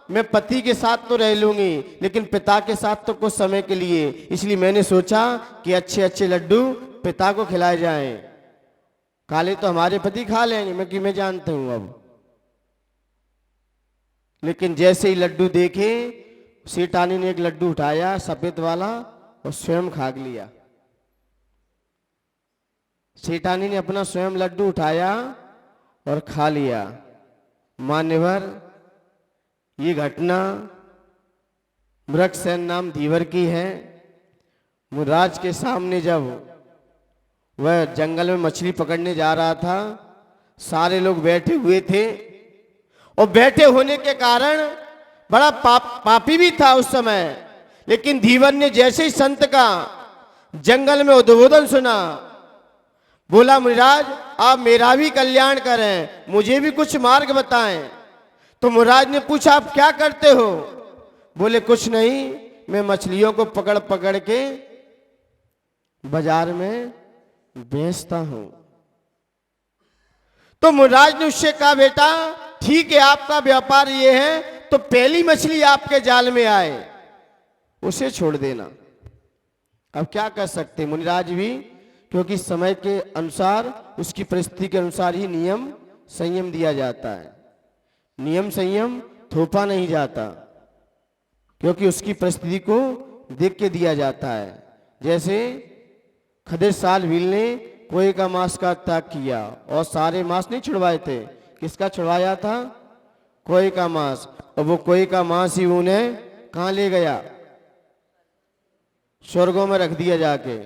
मैं पति के साथ तो रह लूंगी लेकिन पिता के साथ तो कुछ समय के लिए, इसलिए मैंने सोचा कि अच्छे अच्छे लड्डू पिता को खिलाए जाएं, काले तो हमारे पति खा लेंगे, मैं जानता हूं अब। लेकिन जैसे ही लड्डू देखे, सेठानी ने एक लड्डू उठाया सफेद वाला और स्वयं खा लिया। सेठानी ने अपना स्वयं लड्डू उठाया और खा लिया। मान्यवर, ये घटना मृगसेन नाम धीवर की है। मुराज के सामने जब वह जंगल में मछली पकड़ने जा रहा था, सारे लोग बैठे हुए थे और बैठे होने के कारण बड़ा पापी भी था उस समय। लेकिन धीवर ने जैसे ही संत का जंगल में उद्बोधन सुना, बोला मुराज आप मेरा भी कल्याण करें, मुझे भी कुछ मार्ग बताएं। तो मुराज ने पूछा आप क्या करते हो, बोले कुछ नहीं, मैं मछलियों को पकड़ पकड़ के बाजार में बेचता हूं। तो मुराज ने उससे कहा बेटा ठीक है, आपका व्यापार ये है तो पहली मछली आपके जाल में आए उसे छोड़ देना। अब क्या कर सकते मुनिराज भी, क्योंकि समय के अनुसार उसकी परिस्थिति के अनुसार ही नियम संयम दिया जाता है। नियम संयम थोपा नहीं जाता, क्योंकि उसकी परिस्थिति को देख के दिया जाता है। जैसे खदिर साल भील ने कोई का मांस का त्याग किया और सारे मांस नहीं छुड़वाए थे, किसका छुड़वाया था, कोई का मांस। और वो कोई का मांस ही उन्हें कहां ले गया, स्वर्गों में रख दिया जाके।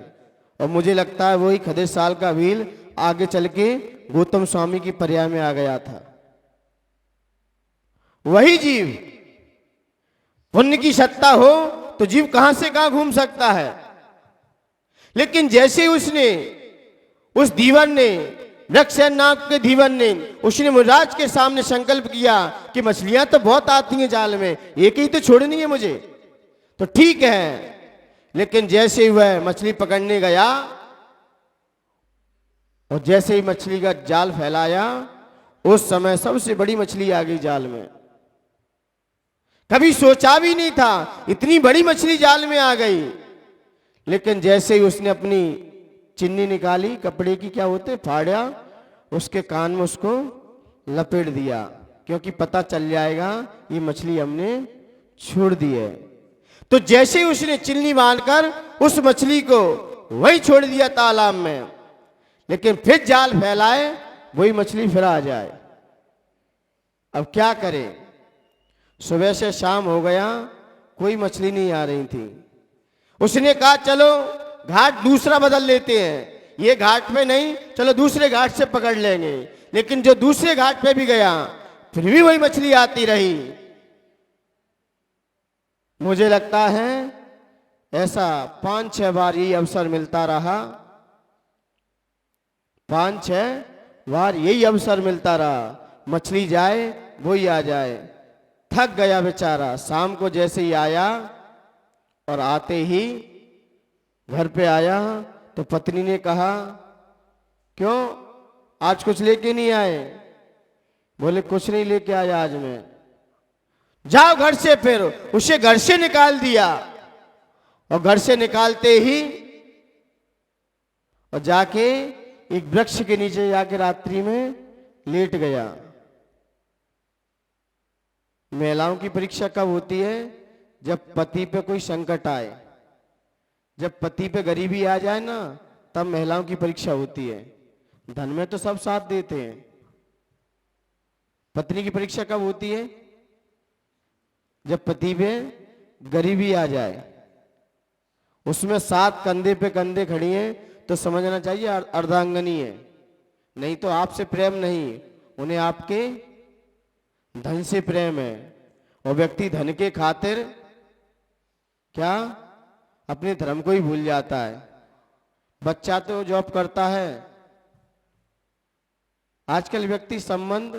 और मुझे लगता है वही खदिर साल का भील आगे चल के गौतम स्वामी की पर्याय में आ गया था। वही जीव, पुण्य की सत्ता हो तो जीव कहां से कहां घूम सकता है। लेकिन जैसे उसने उस धीवर ने, मृगसेन नाम के धीवर ने, उसने मुराज के सामने संकल्प किया कि मछलियां तो बहुत आती हैं जाल में, एक ही तो छोड़नी है मुझे, तो ठीक है। लेकिन जैसे ही वह मछली पकड़ने गया और जैसे ही मछली का जाल फैलाया, उस समय सबसे बड़ी मछली आ गई जाल में। कभी सोचा भी नहीं था इतनी बड़ी मछली जाल में आ गई। लेकिन जैसे ही उसने अपनी चिन्नी निकाली, कपड़े की क्या होते, फाड़ा, उसके कान में उसको लपेट दिया, क्योंकि पता चल जाएगा ये मछली हमने छोड़ दी है। तो जैसे ही उसने चिन्नी बांधकर उस मछली को वही छोड़ दिया तालाब में, लेकिन फिर जाल फैलाए वही मछली फिर आ जाए। अब क्या करे, सुबह से शाम हो गया, कोई मछली नहीं आ रही थी। उसने कहा चलो घाट दूसरा बदल लेते हैं, ये घाट पे नहीं, चलो दूसरे घाट से पकड़ लेंगे। लेकिन जो दूसरे घाट पे भी गया फिर भी वही मछली आती रही। मुझे लगता है ऐसा 5-6 बार यही अवसर मिलता रहा, 5-6 बार यही अवसर मिलता रहा। मछली जाए वही आ जाए। थक गया बेचारा। शाम को जैसे ही आया और आते ही घर पे आया तो पत्नी ने कहा क्यों आज कुछ लेके नहीं आए, बोले कुछ नहीं लेके आया आज मैं। जाओ घर से, फिर उसे घर से निकाल दिया और घर से निकालते ही और जाके एक वृक्ष के नीचे जाके रात्रि में लेट गया। महिलाओं की परीक्षा कब होती है, जब पति पे कोई संकट आए, जब पति पे गरीबी आ जाए ना, तब महिलाओं की परीक्षा होती है। धन में तो सब साथ देते हैं। पत्नी की परीक्षा कब होती है, जब पति पे गरीबी आ जाए। उसमें साथ कंधे पे कंधे खड़ी हैं तो समझना चाहिए अर्धांगनी है, नहीं तो आपसे प्रेम नहीं, उन्हें आपके धन से प्रेम है। और व्यक्ति धन के खातिर क्या अपने धर्म को ही भूल जाता है। बच्चा तो जॉब करता है, आजकल व्यक्ति संबंध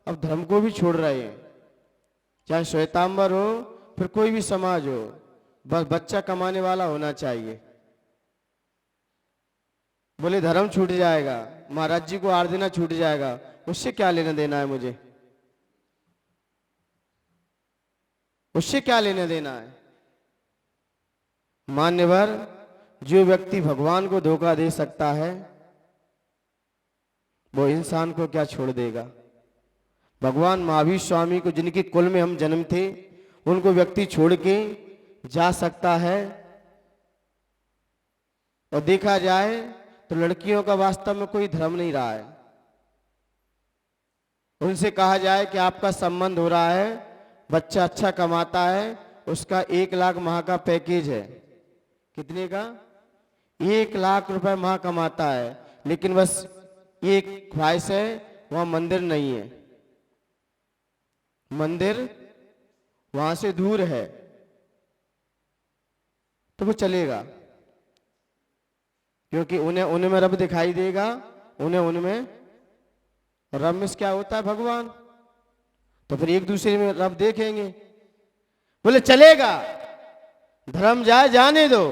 अब धर्म को भी छोड़ रहे हैं। चाहे श्वेतांबर हो फिर कोई भी समाज हो, बस बच्चा कमाने वाला होना चाहिए। बोले धर्म छूट जाएगा, महाराज जी को आर देना छूट जाएगा, उससे क्या लेना देना है मुझे, उससे क्या लेना देना है। मान्यवर, जो व्यक्ति भगवान को धोखा दे सकता है वो इंसान को क्या छोड़ देगा। भगवान महावीर स्वामी को, जिनके कुल में हम जन्म थे, उनको व्यक्ति छोड़ के जा सकता है। और देखा जाए तो लड़कियों का वास्तव में कोई धर्म नहीं रहा है। उनसे कहा जाए कि आपका संबंध हो रहा है, बच्चा अच्छा कमाता है, उसका 1 लाख माह का पैकेज है। कितने का? 1 लाख रुपए माह कमाता है, लेकिन बस एक ख्वाहिश है, वहां मंदिर नहीं है, मंदिर वहां से दूर है, तो वो चलेगा, क्योंकि उन्हें उनमें रब दिखाई देगा, उन्हें उनमें रब में क्या होता है भगवान, तो फिर एक दूसरे में रब देखेंगे। बोले चलेगा, धर्म जाए जाने दो,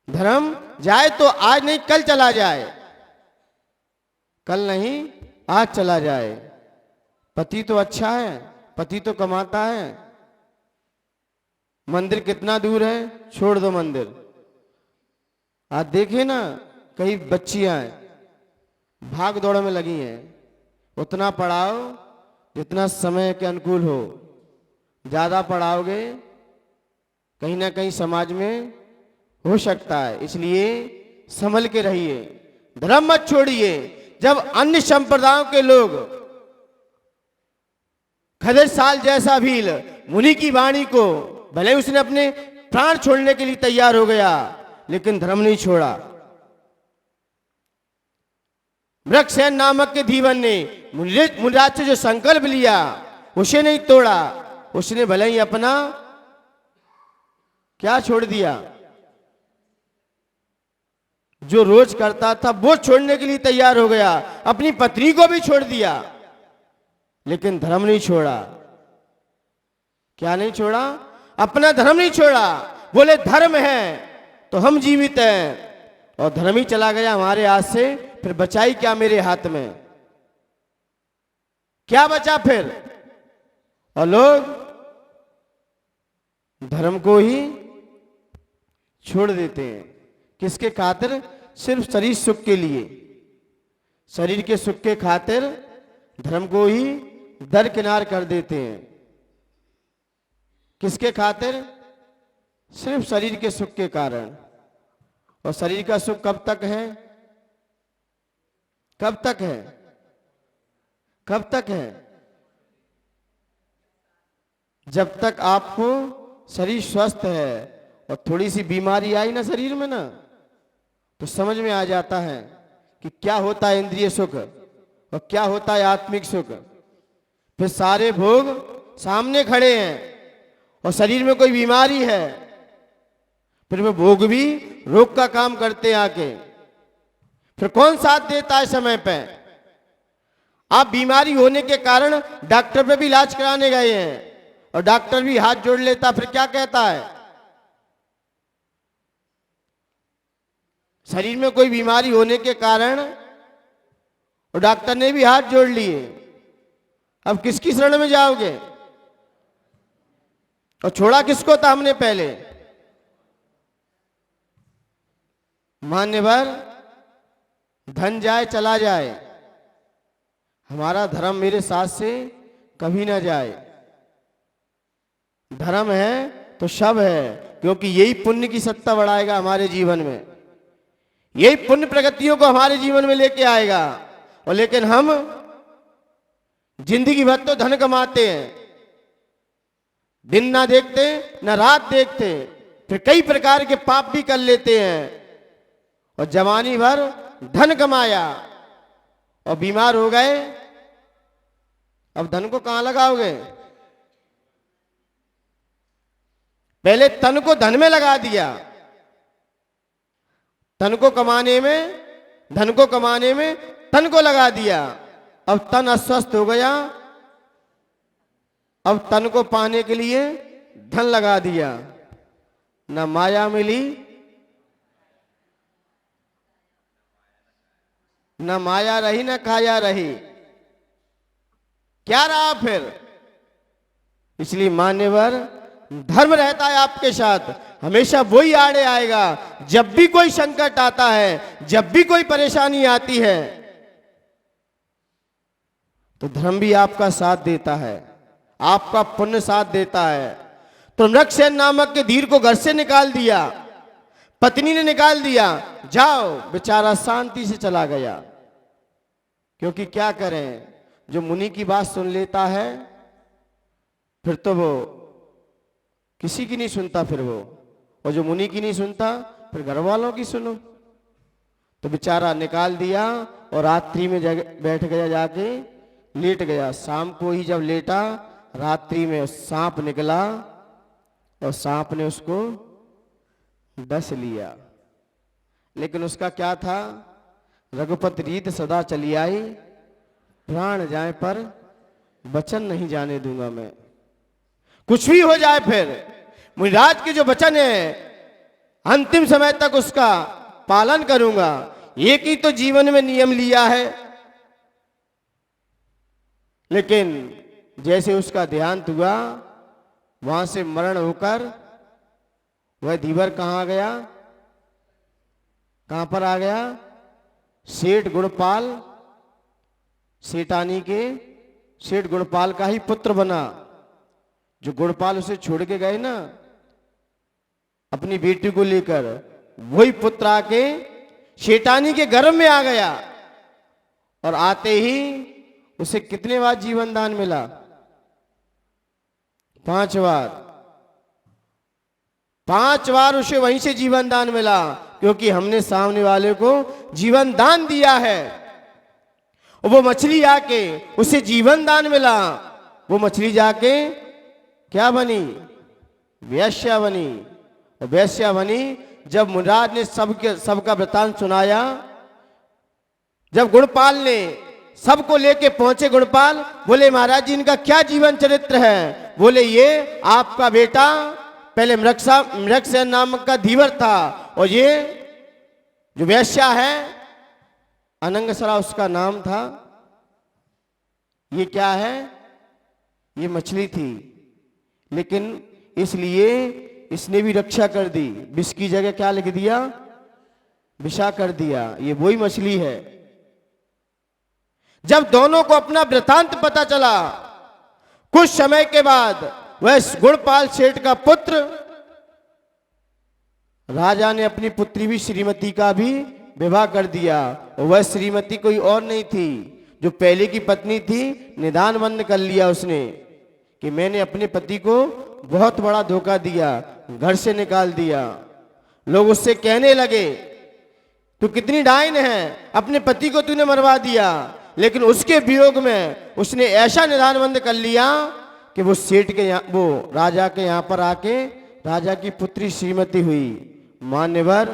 धर्म जाए तो आज नहीं कल चला जाए, कल नहीं आज चला जाए। पति तो अच्छा है, पति तो कमाता है, मंदिर कितना दूर है, छोड़ दो मंदिर। आज देखे ना, कई बच्चियां भाग दौड़ में लगी हैं, उतना पढ़ाओ जितना समय के अनुकूल हो, ज्यादा पढ़ाओगे कहीं ना कहीं समाज में हो सकता है, इसलिए संभल के रहिए, धर्म मत छोड़िए। जब अन्य संप्रदायों के लोग खदर साल जैसा भील मुनि की वाणी को, भले उसने अपने प्राण छोड़ने के लिए तैयार हो गया, लेकिन धर्म नहीं छोड़ा। वृक्षसेन नामक के धीवन ने मुनिराज से जो संकल्प लिया उसे नहीं तोड़ा, उसने भले ही अपना क्या छोड़ दिया, जो रोज करता था वो छोड़ने के लिए तैयार हो गया, अपनी पत्नी को भी छोड़ दिया, लेकिन धर्म नहीं छोड़ा। क्या नहीं छोड़ा? अपना धर्म नहीं छोड़ा। बोले धर्म है तो हम जीवित हैं, और धर्म ही चला गया हमारे हाथ से, फिर बचाई क्या मेरे हाथ में, क्या बचा फिर। और लोग धर्म को ही छोड़ देते हैं, किसके खातिर? सिर्फ शरीर सुख के लिए, शरीर के सुख के खातिर धर्म को ही दरकिनार कर देते हैं। किसके खातिर? सिर्फ शरीर के सुख के कारण। और शरीर का सुख कब तक है? कब तक है? कब तक है? जब तक आपको शरीर स्वस्थ है, और थोड़ी सी बीमारी आई ना शरीर में ना, तो समझ में आ जाता है कि क्या होता है इंद्रिय सुख और क्या होता है आत्मिक सुख। फिर सारे भोग सामने खड़े हैं और शरीर में कोई बीमारी है, फिर वो भोग भी रोग का काम करते हैं आके। फिर कौन साथ देता है समय पे? आप बीमारी होने के कारण डॉक्टर पे भी इलाज कराने गए हैं, और डॉक्टर भी हाथ जोड़ लेता, फिर क्या कहता है? शरीर में कोई बीमारी होने के कारण और डॉक्टर ने भी हाथ जोड़ लिए, अब किसकी शरण में जाओगे? और छोड़ा किसको था हमने पहले? मान्यवर, धन जाए चला जाए, हमारा धर्म मेरे साथ से कभी ना जाए। धर्म है तो सब है, क्योंकि यही पुण्य की सत्ता बढ़ाएगा हमारे जीवन में, यही पुण्य प्रगतियों को हमारे जीवन में लेके आएगा। और लेकिन हम जिंदगी भर तो धन कमाते हैं, दिन ना देखते ना रात देखते, फिर कई प्रकार के पाप भी कर लेते हैं, और जवानी भर धन कमाया, और बीमार हो गए, अब धन को कहां लगाओगे? पहले तन को धन में लगा दिया, तन को कमाने में, धन को कमाने में तन को लगा दिया। अब तन अस्वस्थ हो गया, अब तन को पाने के लिए धन लगा दिया। न माया मिली, न माया रही, न काया रही, क्या रहा फिर? इसलिए मान्यवर, धर्म रहता है आपके साथ, हमेशा वही आड़े आएगा। जब भी कोई संकट आता है, जब भी कोई परेशानी आती है, तो धर्म भी आपका साथ देता है, आपका पुण्य साथ देता है। तो मृगसेन नामक के धीर को घर से निकाल दिया, पत्नी ने निकाल दिया, जाओ, बेचारा शांति से चला गया। क्योंकि क्या करें, जो मुनि की बात सुन लेता है फिर तो वो किसी की नहीं सुनता फिर वो, और जो मुनि की नहीं सुनता फिर घर वालों की सुनो। तो बेचारा निकाल दिया और रात्रि में बैठ गया, जाके लेट गया। शाम को ही जब लेटा, रात्रि में सांप निकला और सांप ने उसको डस लिया। लेकिन उसका क्या था, रघुपति रीत सदा चली आई, प्राण जाए पर वचन नहीं जाने दूंगा मैं। कुछ भी हो जाए फिर मुनिराज के जो वचन है अंतिम समय तक उसका पालन करूंगा। एक ही तो जीवन में नियम लिया है। लेकिन जैसे उसका देहांत हुआ, वहां से मरण होकर वह धीवर कहां गया, कहां पर आ गया? सेठ गुणपाल, सेठानी के सेठ गुणपाल का ही पुत्र बना। जो गुणपाल उसे छोड़ के गए ना अपनी बेटी को लेकर, वही पुत्र आके शेटानी के गर्भ में आ गया। और आते ही उसे कितने बार जीवन दान मिला? 5 बार। 5 बार उसे वहीं से जीवन दान मिला, क्योंकि हमने सामने वाले को जीवन दान दिया है। और वो मछली आके उसे जीवन दान मिला। वो मछली जाके क्या बनी? वेश्या बनी। और वेश्या बनी। जब मुनिराज ने सबका वृतांत सुनाया, जब गुणपाल ने सबको लेके पहुंचे, गुणपाल बोले महाराज जी इनका क्या जीवन चरित्र है? बोले ये आपका बेटा पहले मृगसेन नामक का धीवर था, और ये जो वेश्या है अनंगसरा उसका नाम था। ये क्या है? ये मछली थी। लेकिन इसलिए इसने भी रक्षा कर दी। विष की जगह क्या लिख दिया? विषा कर दिया। ये वही मछली है। जब दोनों को अपना वृतांत पता चला, कुछ समय के बाद वह गुणपाल सेठ का पुत्र, राजा ने अपनी पुत्री भी श्रीमती का भी विवाह कर दिया। और वह श्रीमती कोई और नहीं थी, जो पहले की पत्नी थी। निदान बंद कर लिया उसने कि मैंने अपने पति को बहुत बड़ा धोखा दिया, घर से निकाल दिया। लोग उससे कहने लगे तू कितनी डाइन है, अपने पति को तूने मरवा दिया। लेकिन उसके वियोग में उसने ऐसा निदान बंद कर लिया कि वो सेठ के यहाँ, वो राजा के यहाँ पर आके राजा की पुत्री श्रीमती हुई। मान्यवर,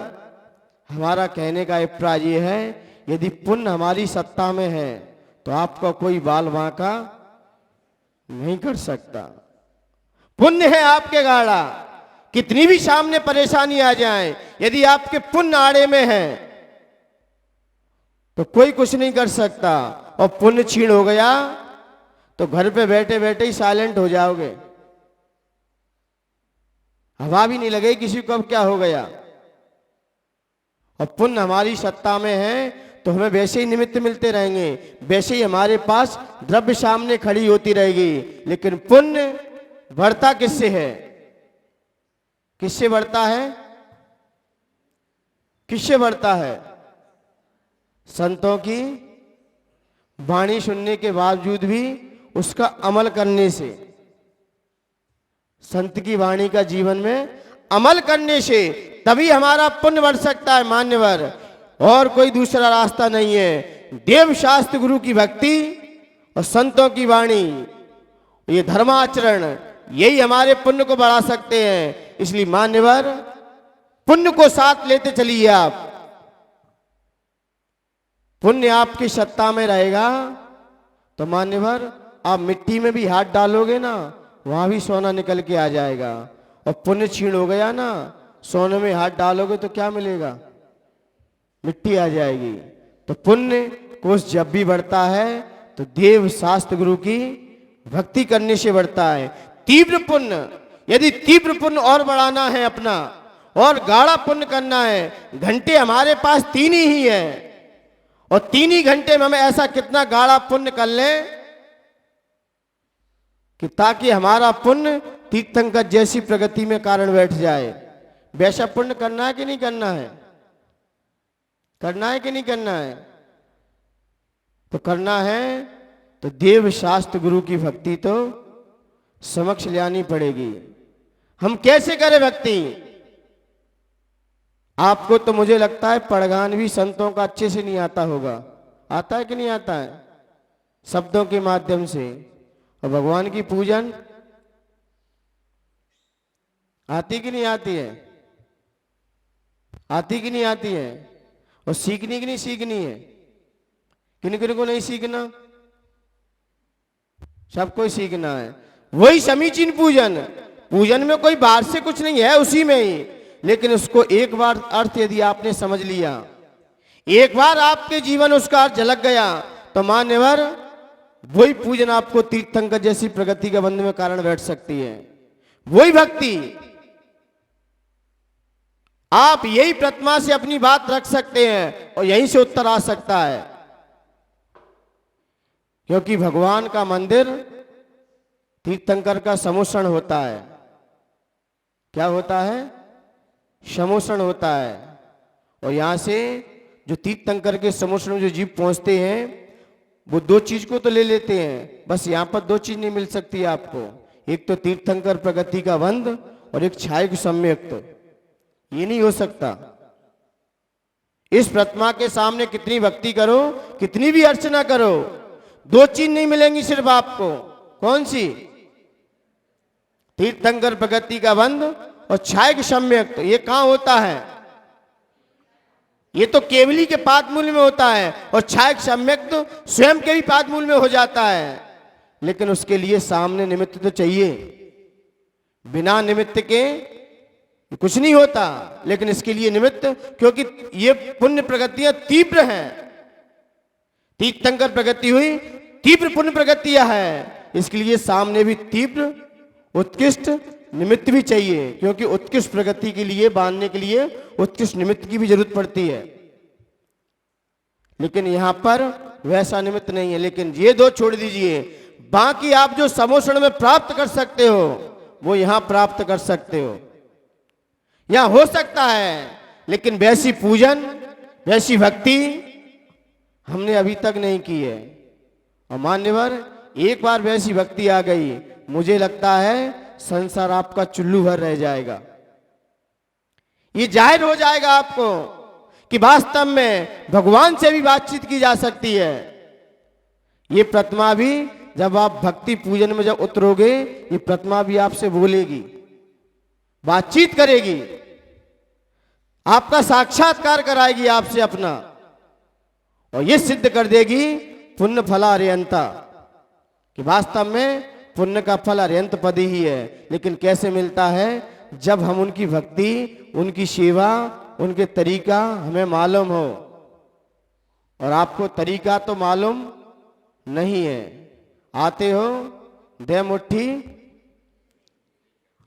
हमारा कहने का अभिप्राय ये है, यदि पुण्य हमारी सत्ता में है तो आपका कोई बाल बांका नहीं कर सकता। पुण्य है आपके गाड़ा, कितनी भी सामने परेशानी आ जाए, यदि आपके पुण्य आड़े में है तो कोई कुछ नहीं कर सकता। और पुण्य छीण हो गया तो घर पे बैठे बैठे ही साइलेंट हो जाओगे, हवा भी नहीं लगेगी किसी को अब क्या हो गया। और पुण्य हमारी सत्ता में है तो हमें वैसे ही निमित्त मिलते रहेंगे, वैसे ही हमारे पास द्रव्य सामने खड़ी होती रहेगी। लेकिन पुण्य बढ़ता किससे है? किससे बढ़ता है? किससे बढ़ता है? संतों की वाणी सुनने के बावजूद भी उसका अमल करने से। संत की वाणी का जीवन में अमल करने से तभी हमारा पुण्य बढ़ सकता है। मान्यवर, और कोई दूसरा रास्ता नहीं है। देव शास्त्र गुरु की भक्ति और संतों की वाणी, ये धर्माचरण, यही हमारे पुण्य को बढ़ा सकते हैं। इसलिए मान्यवर पुण्य को साथ लेते चलिए। आप पुण्य आपकी सत्ता में रहेगा तो मान्यवर आप मिट्टी में भी हाथ डालोगे ना, वहां भी सोना निकल के आ जाएगा। और पुण्य क्षीण हो गया ना, सोने में हाथ डालोगे तो क्या मिलेगा? मिट्टी आ जाएगी। तो पुण्य कोष जब भी बढ़ता है तो देव शास्त्र गुरु की भक्ति करने से बढ़ता है। तीव्र पुण्य, यदि तीव्र पुण्य और बढ़ाना है अपना और गाढ़ा पुण्य करना है, घंटे हमारे पास 3 ही है और 3 ही घंटे में हम ऐसा कितना गाढ़ा पुण्य कर लें कि ताकि हमारा पुण्य तीर्थंकर जैसी प्रगति में कारण बैठ जाए। वैसा पुण्य करना है कि नहीं करना है? करना है कि नहीं करना है? तो करना है तो देव शास्त्र गुरु की भक्ति तो समक्ष ले आनी पड़ेगी। हम कैसे करें भक्ति? आपको तो मुझे लगता है पड़गान भी संतों का अच्छे से नहीं आता होगा। आता है कि नहीं आता है? शब्दों के माध्यम से। और भगवान की पूजन आती कि नहीं आती है? आती कि नहीं आती है? और सीखनी कि नहीं सीखनी है? किन किन को नहीं सीखना? सबको ही सीखना है। वही समीचीन पूजन। पूजन में कोई बाहर से कुछ नहीं है, उसी में ही। लेकिन उसको एक बार अर्थ यदि आपने समझ लिया, एक बार आपके जीवन उसका अर्थ झलक गया, तो मान्यवर वही पूजन आपको तीर्थंकर जैसी प्रगति का बंध में कारण बैठ सकती है। वही भक्ति आप यही प्रतिमा से अपनी बात रख सकते हैं और यहीं से उत्तर आ सकता है। क्योंकि भगवान का मंदिर तीर्थंकर का समोषण होता है। क्या होता है? समोषण होता है। और यहां से जो तीर्थंकर के समोषण में जो जीव पहुंचते हैं वो 2 चीज को तो ले लेते हैं। बस यहां पर 2 चीज नहीं मिल सकती आपको, एक तो तीर्थंकर प्रगति का बंध और एक छाया सम्यक्त। ये नहीं हो सकता। इस प्रतिमा के सामने कितनी भक्ति करो, कितनी भी अर्चना करो, 2 चीज नहीं मिलेंगी सिर्फ आपको। कौन सी? तीर्थंकर प्रगति का बंध और छाया सम्यक्त। ये कहां होता है? ये तो केवली के पादमूल में होता है और छाया सम्यक्त तो स्वयं के भी पादमूल में हो जाता है। लेकिन उसके लिए सामने निमित्त तो चाहिए। बिना निमित्त के कुछ नहीं होता। लेकिन इसके लिए निमित्त, क्योंकि ये पुण्य प्रगतियां तीव्र हैं। तीर्थंकर प्रगति हुई, तीव्र पुण्य प्रगतियां है। इसके लिए सामने भी तीव्र उत्कृष्ट निमित्त भी चाहिए। क्योंकि उत्कृष्ट प्रगति के लिए, बांधने के लिए उत्कृष्ट निमित्त की भी जरूरत पड़ती है। लेकिन यहां पर वैसा निमित्त नहीं है। लेकिन ये 2 छोड़ दीजिए, बाकी आप जो समोषण में प्राप्त कर सकते हो वो यहां प्राप्त कर सकते हो। यहां हो सकता है, लेकिन वैसी पूजन, वैसी भक्ति हमने अभी तक नहीं की है। और मान्यवर एक बार वैसी भक्ति आ गई, मुझे लगता है संसार आपका चुल्लू भर रह जाएगा। ये जाहिर हो जाएगा आपको कि वास्तव में भगवान से भी बातचीत की जा सकती है। ये प्रतिमा भी जब आप भक्ति पूजन में जब उतरोगे, ये प्रतिमा भी आपसे बोलेगी, बातचीत करेगी, आपका साक्षात्कार कराएगी आपसे अपना, और ये सिद्ध कर देगी पुण्य फला अर्यंता, कि वास्तव में पुण्य का फल अर्यंत पद ही है। लेकिन कैसे मिलता है? जब हम उनकी भक्ति, उनकी सेवा, उनके तरीका हमें मालूम हो। और आपको तरीका तो मालूम नहीं है। आते हो, दे मुट्ठी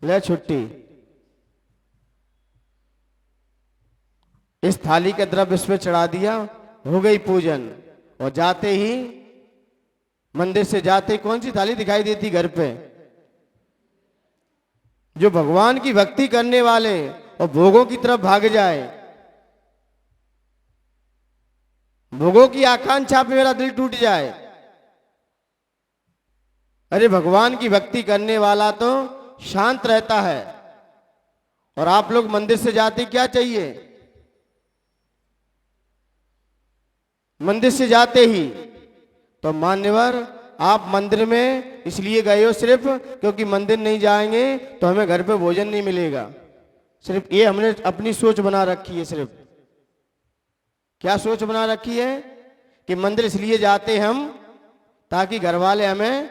ले छुट्टी, इस थाली के द्रव्य इस पे चढ़ा दिया, हो गई पूजन। और जाते ही मंदिर से जाते कौन सी थाली दिखाई देती घर पे? जो भगवान की भक्ति करने वाले और भोगों की तरफ भाग जाए, भोगों की आकांक्षा पे मेरा दिल टूट जाए। अरे भगवान की भक्ति करने वाला तो शांत रहता है। और आप लोग मंदिर से जाते क्या चाहिए? मंदिर से जाते ही। तो मान्यवर आप मंदिर में इसलिए गए हो सिर्फ क्योंकि मंदिर नहीं जाएंगे तो हमें घर पे भोजन नहीं मिलेगा। सिर्फ ये हमने अपनी सोच बना रखी है। सिर्फ क्या सोच बना रखी है कि मंदिर इसलिए जाते हम ताकि घर वाले हमें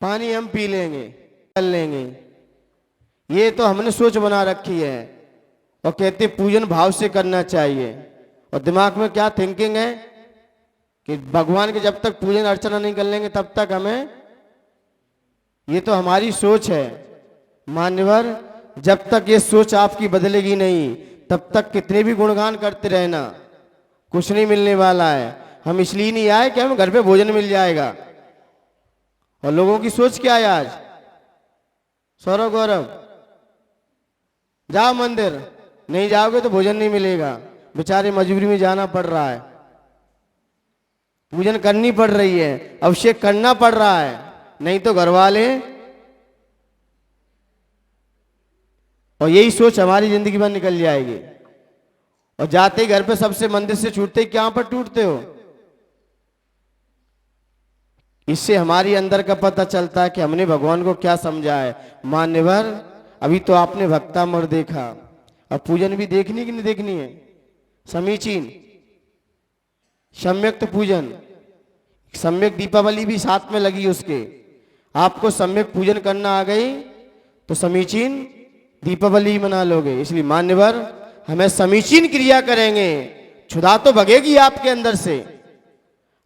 पानी हम पी लेंगे, चल लेंगे। ये तो हमने सोच बना रखी है। और कहते पूजन भाव से करना चाहिए। और दिमाग में क्या थिंकिंग है कि भगवान के जब तक पूजन अर्चना नहीं कर लेंगे तब तक हमें, ये तो हमारी सोच है। मान्यवर जब तक ये सोच आपकी बदलेगी नहीं तब तक कितने भी गुणगान करते रहना, कुछ नहीं मिलने वाला है। हम इसलिए नहीं आए कि हमें घर पे भोजन मिल जाएगा। और लोगों की सोच क्या है आज? सौरव गौरव जाओ मंदिर, नहीं जाओगे तो भोजन नहीं मिलेगा। बेचारे मजबूरी में जाना पड़ रहा है, पूजन करनी पड़ रही है, अभिषेक करना पड़ रहा है, नहीं तो घर वाले। और यही सोच हमारी जिंदगी में निकल जाएगी। और जाते ही घर पे सबसे मंदिर से छूटते ही क्या पर टूटते हो। इससे हमारी अंदर का पता चलता है कि हमने भगवान को क्या समझा है। मान्यवर अभी तो आपने भक्तामृत देखा, अब पूजन भी देखनी कि नहीं देखनी है? समीचीन सम्यक पूजन, सम्यक दीपावली भी साथ में लगी उसके। आपको सम्यक पूजन करना आ गई तो समीचीन दीपावली मना लोगे। इसलिए मान्यवर हमें समीचीन क्रिया करेंगे, क्षुधा तो भगेगी आपके अंदर से।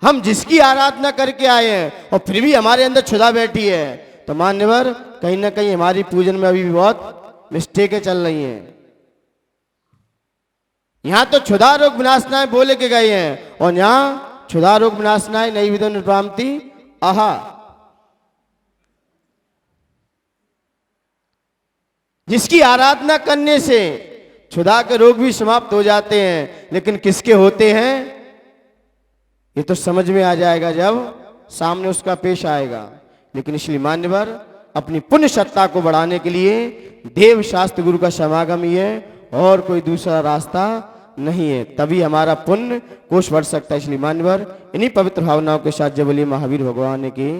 हम जिसकी आराधना करके आए हैं और फिर भी हमारे अंदर क्षुधा बैठी है तो मान्यवर कहीं ना कहीं हमारी पूजन में अभी भी बहुत मिस्टेकें चल रही हैं। यहां तो क्षुधा रोग विनाशनाय बोले के गए हैं और यहां क्षुधा रोग विनाशनाय नई विधो निर्वामति आहा। जिसकी आराधना करने से क्षुधा के रोग भी समाप्त हो जाते हैं, लेकिन किसके होते हैं ये तो समझ में आ जाएगा जब सामने उसका पेश आएगा। लेकिन इसलिए मान्यवर अपनी पुण्य सत्ता को बढ़ाने के लिए देव शास्त्र गुरु का समागम ही है और कोई दूसरा रास्ता नहीं है, तभी हमारा पुण्य कोष बढ़ सकता है। इसलिए मान्यवर इन्हीं पवित्र भावनाओं के साथ जब बोलिए महावीर भगवान की